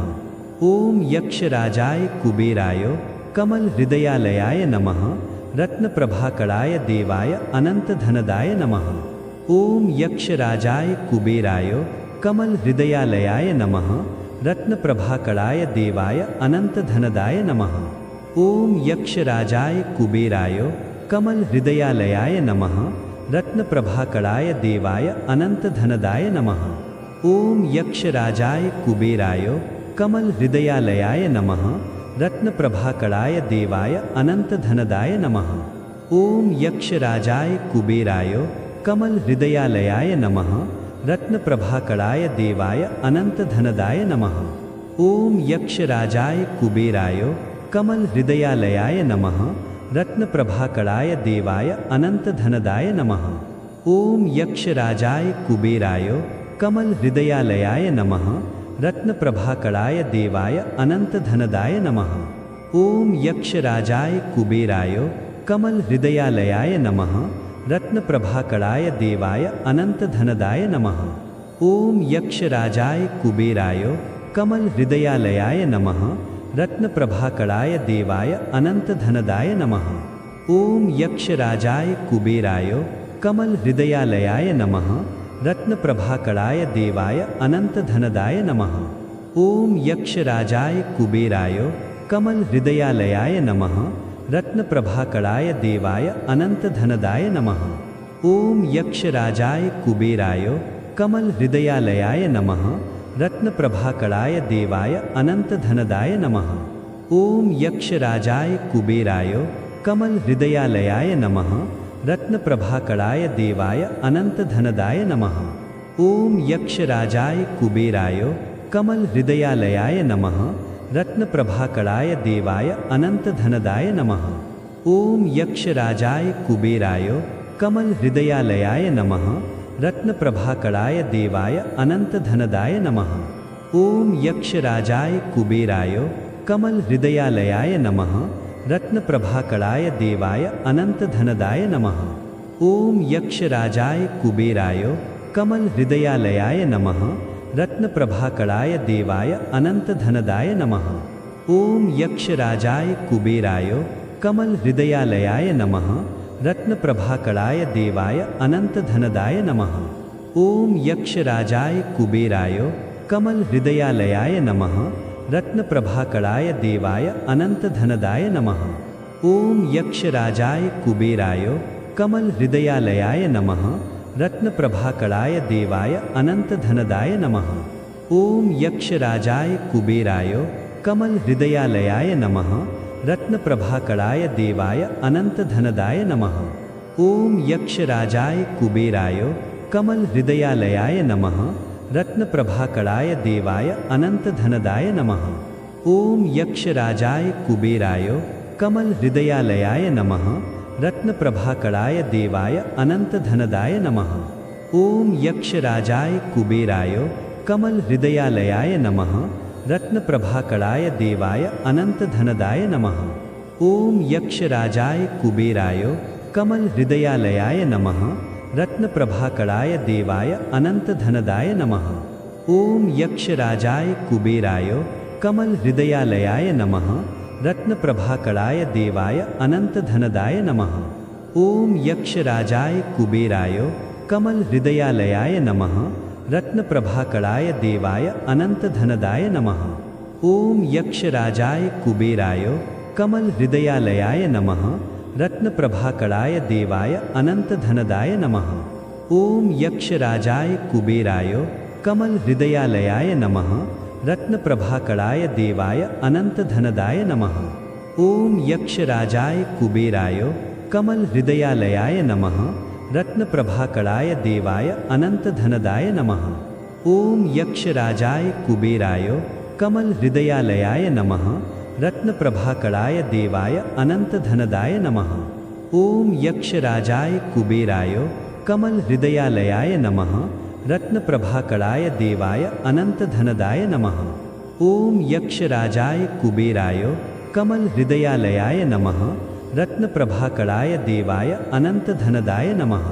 ॐ यक्षराजाय कुबेराय कमलहृदयालयाय नमः। रत्नप्रभाकराय देवाय अनन्तधनदाय नमः। ॐ यक्षराजाय कुबेराय कमलहृदयालयाय नमः। रत्नप्रभाकराय देवाय अनन्तधनदाय नमः। ॐ यक्षराजाय कुबेराय कमलहृदयालयाय नमः। रत्नप्रभाकराय देवाय अनन्तधनदाय नमः। ॐ यक्षराजाय कुबेराय कमलहृदयालयाय नमः। रत्नप्रभाकराय देवाय अनन्तधनदाय नमः। ॐ यक्षराजाय कुबेराय कमलहृदयालयाय नमः। रत्नप्रभाकराय देवाय अनन्तधनदाय नमः। ॐ यक्षराजाय कुबेराय कमलहृदयालयाय नमः रत्नप्रभाकराय देवाय अनन्तधनदाय नमः। ॐ यक्षराजाय कुबेराय कमलहृदयालयाय नमः रत्नप्रभाकराय देवाय अनन्तधनदाय नमः। ॐ यक्षराजाय कुबेराय कमलहृदयालयाय नमः रत्नप्रभाकराय देवाय अनन्तधनदाय नमः। ॐ यक्षराजाय कुबेराय कमलहृदयालयाय नमः रत्नप्रभाकराय देवाय अनन्तधनदाय नमः। ॐ यक्षराजाय कुबेराय कमलहृदयालयाय नमः रत्नप्रभाकराय देवाय अनन्तधनदाय नमः। ॐ यक्षराजाय कुबेराय कमलहृदयालयाय नमः रत्नप्रभाकराय देवाय अनन्तधनदाय नमः। ॐ यक्षराजाय कुबेराय कमलहृदयालयाय नमः रत्नप्रभाकराय देवाय अनन्तधनदाय नमः। ॐ यक्षराजाय कुबेराय कमलहृदयालयाय नमः रत्नप्रभाकराय देवाय अनन्तधनदाय नमः। ॐ यक्षराजाय कुबेराय कमलहृदयालयाय नमः रत्नप्रभाकराय देवाय अनन्तधनदाय नमः। ॐ यक्षराजाय कुबेराय कमलहृदयालयाय नमः रत्नप्रभाकराय देवाय अनन्तधनदाय नमः। ॐ यक्षराजाय कुबेराय कमलहृदयालयाय नमः रत्नप्रभाकराय देवाय अनन्तधनदाय नमः। ॐ यक्षराजाय कुबेराय कमलहृदयालयाय नमः रत्नप्रभाकराय देवाय अनन्तधनदाय नमः। ॐ यक्षराजाय कुबेराय कमलहृदयालयाय नमः रत्नप्रभाकराय देवाय अनन्तधनदाय नमः। ॐ यक्षराजाय कुबेराय कमलहृदयालयाय नमः रत्नप्रभाकराय देवाय अनन्तधनदाय नमः। ॐ यक्षराजाय कुबेराय कमलहृदयालयाय नमः रत्नप्रभाकराय देवाय अनन्तधनदाय नमः। ॐ यक्षराजाय कुबेराय कमलहृदयालयाय नमः रत्नप्रभाकराय देवाय अनन्तधनदाय नमः। ॐ यक्षराजाय कुबेराय कमलहृदयालयाय नमः रत्नप्रभाकराय देवाय अनन्तधनदाय नमः। ॐ यक्षराजाय कुबेराय कमलहृदयालयाय नमः रत्नप्रभाकराय देवाय अनन्तधनदाय नमः। ॐ यक्षराजाय कुबेराय कमलहृदयालयाय नमः रत्नप्रभाकराय देवाय अनन्तधनदाय नमः। ॐ यक्षराजाय कुबेराय कमलहृदयालयाय नमः रत्नप्रभाकराय देवाय अनन्तधनदाय नमः। ॐ यक्षराजाय कुबेराय कमलहृदयालयाय नमः रत्नप्रभाकराय देवाय अनन्तधनदाय नमः। ॐ यक्षराजाय कुबेराय कमलहृदयालयाय नमः रत्नप्रभाकराय देवाय अनन्तधनदाय नमः। ॐ यक्षराजाय कुबेराय कमलहृदयालयाय नमः रत्नप्रभाकराय देवाय अनन्तधनदाय नमः। ॐ यक्षराजाय कुबेराय कमलहृदयालयाय नमः रत्नप्रभाकराय देवाय अनन्तधनदाय नमः। ॐ यक्षराजाय कुबेराय कमलहृदयालयाय नमः रत्नप्रभाकराय देवाय अनन्तधनदाय नमः। ॐ यक्षराजाय कुबेराय कमलहृदयालयाय नमः रत्नप्रभाकराय देवाय अनन्तधनदाय नमः। ॐ यक्षराजाय कुबेराय कमलहृदयालयाय नमः रत्नप्रभाकराय देवाय अनन्तधनदाय नमः। ॐ यक्षराजाय कुबेराय कमलहृदयालयाय नमः रत्नप्रभाकराय देवाय अनन्तधनदाय नमः।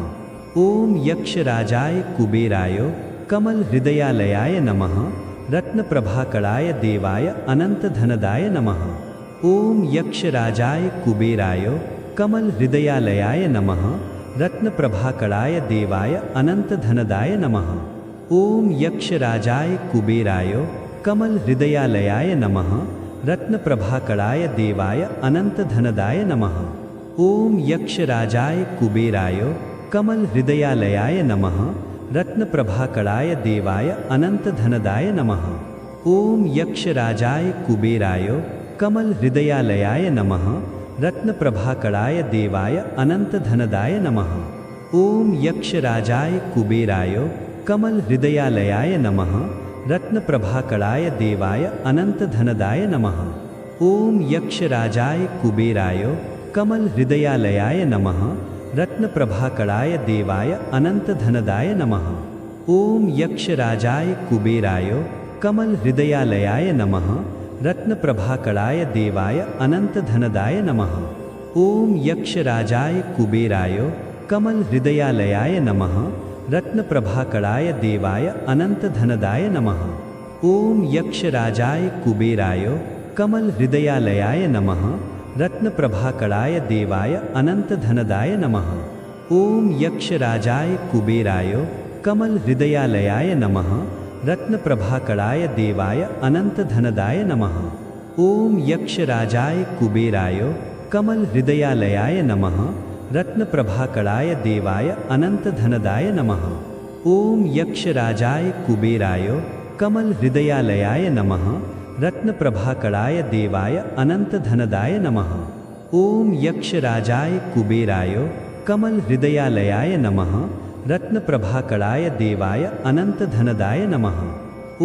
ॐ यक्षराजाय कुबेराय कमलहृदयालयाय नमः रत्नप्रभाकराय देवाय अनन्तधनदाय नमः। ॐ यक्षराजाय कुबेराय कमलहृदयालयाय नमः रत्नप्रभाकराय देवाय अनन्तधनदाय नमः। ॐ यक्षराजाय कुबेराय कमलहृदयालयाय नमः रत्नप्रभाकराय देवाय अनन्तधनदाय नमः। ॐ यक्षराजाय कुबेराय कमलहृदयालयाय नमः रत्नप्रभाकराय देवाय अनन्तधनदाय नमः। ॐ यक्षराजाय कुबेराय कमलहृदयालयाय नमः रत्नप्रभाकराय देवाय अनन्तधनदाय नमः। ॐ यक्षराजाय कुबेराय कमलहृदयालयाय नमः रत्नप्रभाकराय देवाय अनन्तधनदाय नमः। ओम यक्षराजाय कुबेराय कमल हृदयालयाय नमः रत्नप्रभाकराय देवाय अनंतधनदाय नमः। ओम यक्षराजाय कुबेराय कमल हृदयालयाय नमः रत्नप्रभाकराय देवाय अनंतधनदाय नमः। ओम यक्षराजाय कुबेराय कमल हृदयालयाय नमः रत्नप्रभाकराय देवाय अनंतधनदाय नमः। ओम यक्षराजाय कुबेराय कमल हृदयालयाय नमः रत्नप्रभाकराय देवाय अनंतधनदाय नमः। ओम यक्षराजाय कुबेराय कमल हृदयालयाय नमः रत्नप्रभाकराय देवाय अनंतधनदाय नमः। ओम यक्षराजाय कुबेराय कमल हृदयालयाय नमः रत्नप्रभाकराय देवाय अनंतधनदाय नमः। ओम यक्षराजाय कुबेराय कमल हृदयालयाय नमः रत्नप्रभाकराय देवाय अनंतधनदाय नमः। ओम यक्षराजाय कुबेराय कमल हृदयालयाय नमः रत्नप्रभाकराय देवाय अनंतधनदाय नमः।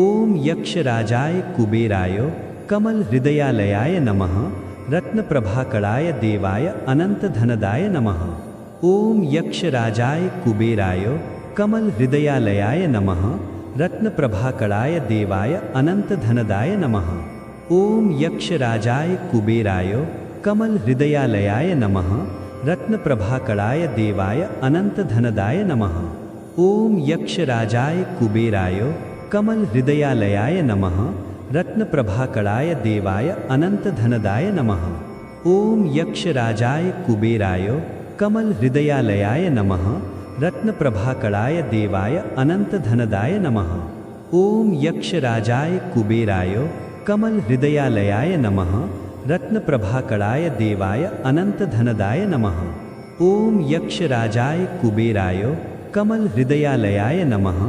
ओम यक्षराजाय कुबेराय कमल हृदयालयाय नमः रत्नप्रभाकराय देवाय अनंतधनदाय नमः। ओम यक्षराजाय कुबेराय कमल हृदयालयाय नमः रत्नप्रभाकराय देवाय अनंतधनदाय नमः। ओम यक्षराजाय कुबेराय कमल हृदयालयाय नमः रत्नप्रभाकराय देवाय अनंतधनदाय नमः। ओम यक्षराजाय कुबेराय कमल हृदयालयाय नमः रत्नप्रभाकराय देवाय अनंतधनदाय नमः। ओम यक्षराजाय कुबेराय कमल हृदयालयाय नमः रत्नप्रभाकराय देवाय अनंतधनदाय नमः। ओम यक्षराजाय कुबेराय कमल हृदयालयाय नमः रत्नप्रभाकराय देवाय अनंतधनदाय नमः। ओम यक्षराजाय कुबेराय कमल हृदयालयाय नमः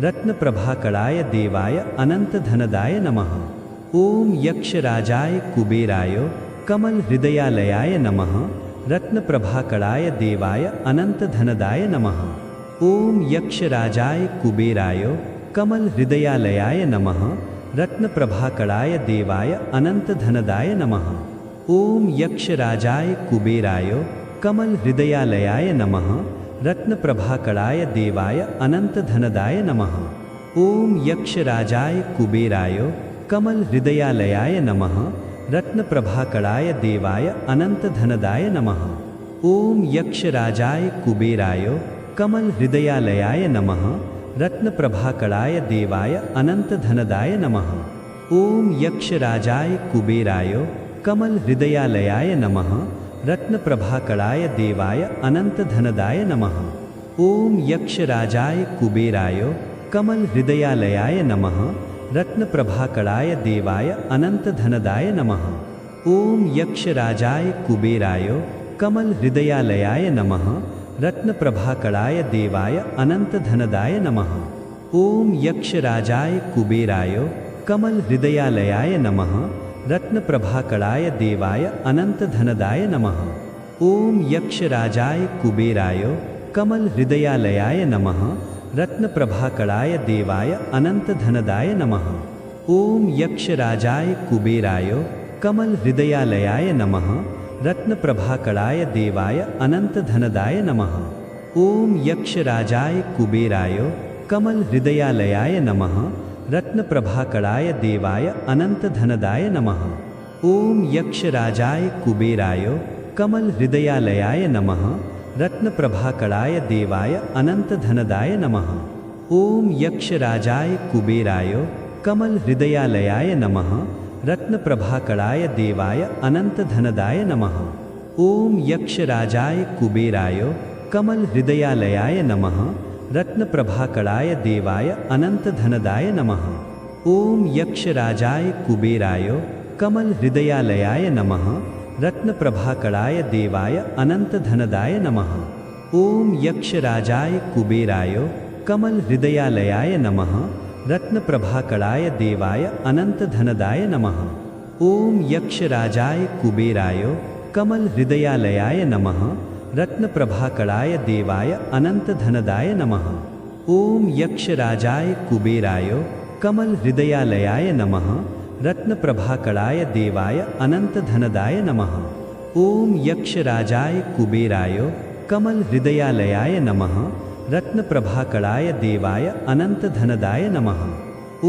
रत्नप्रभाकराय देवाय अनंतधनदाय नमः। ओम यक्षराजाय कुबेराय कमल हृदयालयाय नमः रत्नप्रभाकराय देवाय अनंतधनदाय नमः। ओम यक्षराजाय कुबेराय कमल हृदयालयाय नमः रत्नप्रभाकराय देवाय अनंतधनदाय नमः। ओम यक्षराजाय कुबेराय कमल हृदयालयाय नमः रत्नप्रभाकराय देवाय अनंतधनदाय नमः। ओम यक्षराजाय कुबेराय कमल हृदयालयाय नमः रत्नप्रभाकराय देवाय अनंतधनदाय नमः। ओम यक्षराजाय कुबेराय कमल हृदयालयाय नमः रत्नप्रभाकराय देवाय अनंतधनदाय नमः। ओम यक्षराजाय कुबेराय कमल हृदयालयाय नमः रत्नप्रभाकराय देवाय अनंतधनदाय नमः। ओम यक्षराजाय कुबेराय कमल हृदयालयाय नमः रत्नप्रभाकराय देवाय अनंतधनदाय नमः। ओम यक्षराजाय कुबेराय कमल हृदयालयाय नमः रत्नप्रभाकराय देवाय अनंतधनदाय नमः। ओम यक्षराजाय कुबेराय कमल हृदयालयाय नमः रत्नप्रभाकराय देवाय अनंतधनदाय नमः। ओम यक्षराजाय कुबेराय कमल हृदयालयाय नमः रत्नप्रभाकराय देवाय अनंतधनदाय नमः। ओम यक्षराजाय कुबेराय कमल हृदयालयाय नमः रत्नप्रभाकराय देवाय अनंतधनदाय नमः। ओम यक्षराजाय कुबेराय कमल हृदयालयाय नमः रत्नप्रभाकराय देवाय अनंतधनदाय नमः। ओम यक्षराजाय कुबेराय कमल हृदयालयाय नमः रत्नप्रभाकराय देवाय अनंतधनदाय नमः। ओम यक्षराजाय कुबेराय कमल हृदयालयाय नमः रत्नप्रभाकराय देवाय अनंतधनदाय नमः। ओम यक्षराजाय कुबेराय कमल हृदयालयाय नमः रत्नप्रभाकराय देवाय अनंतधनदाय नमः। ओम यक्षराजाय कुबेराय कमल हृदयालयाय नमः रत्नप्रभाकराय देवाय अनंतधनदाय नमः। ओम यक्षराजाय कुबेराय कमल हृदयालयाय नमः रत्नप्रभाकराय देवाय अनंतधनदाय नमः। ओम यक्षराजाय कुबेराय कमल हृदयालयाय नमः रत्नप्रभाकराय देवाय अनंतधनदाय नमः। ओम यक्षराजाय कुबेराय कमल हृदयालयाय नमः रत्नप्रभाकराय देवाय अनन्तधनदाय नमः। ॐ यक्षराजाय कुबेराय कमलहृदयालयाय नमः। रत्नप्रभाकराय देवाय अनन्तधनदाय नमः।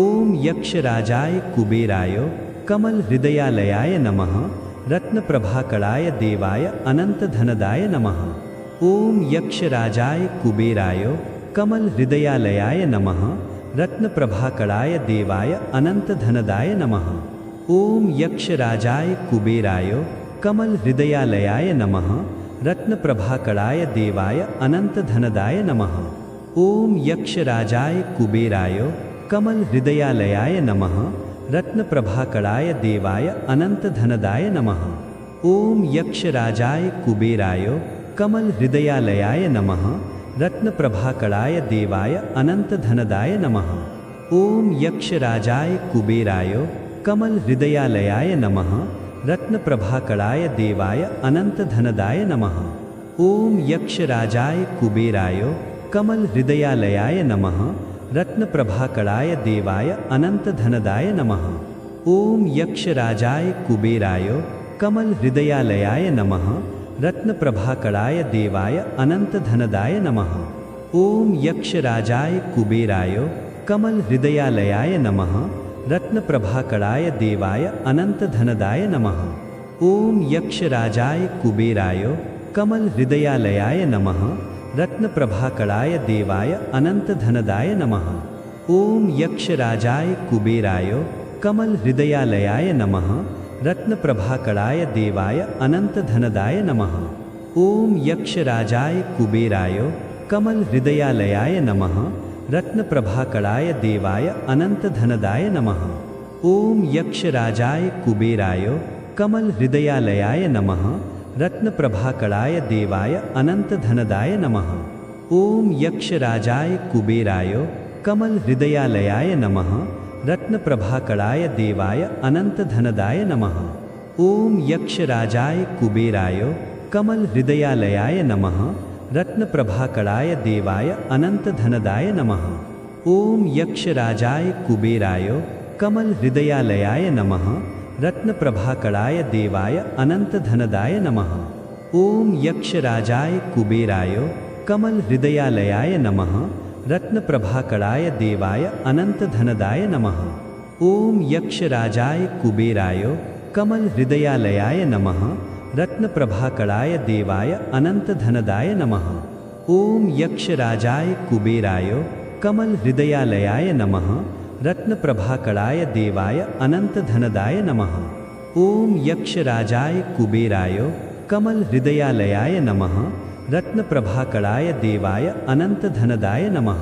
ॐ यक्षराजाय कुबेराय कमलहृदयालयाय नमः। रत्नप्रभाकराय देवाय अनन्तधनदाय नमः। ॐ यक्षराजाय कुबेराय कमलहृदयालयाय नमः। रत्नप्रभाकराय देवाय अनन्तधनदाय नमः। ॐ यक्षराजाय कुबेराय कमलहृदयालयाय नमः। रत्नप्रभाकराय देवाय अनन्तधनदाय नमः। ॐ यक्षराजाय कुबेराय कमलहृदयालयाय नमः। रत्नप्रभाकराय देवाय अनन्तधनदाय नमः। ॐ यक्षराजाय कुबेराय कमलहृदयालयाय नमः। रत्नप्रभाकराय देवाय अनन्तधनदाय नमः। ॐ यक्षराजाय कुबेराय कमलहृदयालयाय नमः। रत्नप्रभाकराय देवाय अनन्तधनदाय नमः। ॐ यक्षराजाय कुबेराय कमलहृदयालयाय नमः। रत्नप्रभाकराय देवाय अनन्तधनदाय नमः। ॐ यक्षराजाय कुबेराय कमलहृदयालयाय नमः। रत्नप्रभाकराय देवाय अनन्तधनदाय नमः। ॐ यक्षराजाय कुबेराय कमलहृदयालयाय नमः। रत्नप्रभाकराय देवाय अनन्तधनदाय नमः। ॐ यक्षराजाय कुबेराय कमलहृदयालयाय नमः। रत्नप्रभाकराय देवाय अनन्तधनदाय नमः। ॐ यक्षराजाय कुबेराय कमलहृदयालयाय नमः। रत्नप्रभाकराय देवाय अनन्तधनदाय नमः। ॐ यक्षराजाय कुबेराय कमलहृदयालयाय नमः। रत्नप्रभाकराय देवाय अनन्तधनदाय नमः। ॐ यक्षराजाय कुबेराय कमलहृदयालयाय नमः। रत्नप्रभाकराय देवाय अनन्तधनदाय नमः। ॐ यक्षराजाय कुबेराय कमलहृदयालयाय नमः। रत्नप्रभाकराय देवाय अनन्तधनदाय नमः। ॐ यक्षराजाय कुबेराय कमलहृदयालयाय नमः। रत्नप्रभाकराय देवाय अनन्तधनदाय नमः। ॐ यक्षराजाय कुबेराय कमलहृदयालयाय नमः। रत्नप्रभाकराय देवाय अनन्तधनदाय नमः। ॐ यक्षराजाय कुबेराय कमलहृदयालयाय नमः। रत्नप्रभाकराय देवाय अनन्तधनदाय नमः। ॐ यक्षराजाय कुबेराय कमलहृदयालयाय नमः। रत्नप्रभाकराय देवाय अनन्तधनदाय नमः। ॐ यक्षराजाय कुबेराय कमलहृदयालयाय नमः। रत्नप्रभाकराय देवाय अनन्तधनदाय नमः। ॐ यक्षराजाय कुबेराय कमलहृदयालयाय नमः। रत्नप्रभाकराय देवाय अनन्तधनदाय नमः।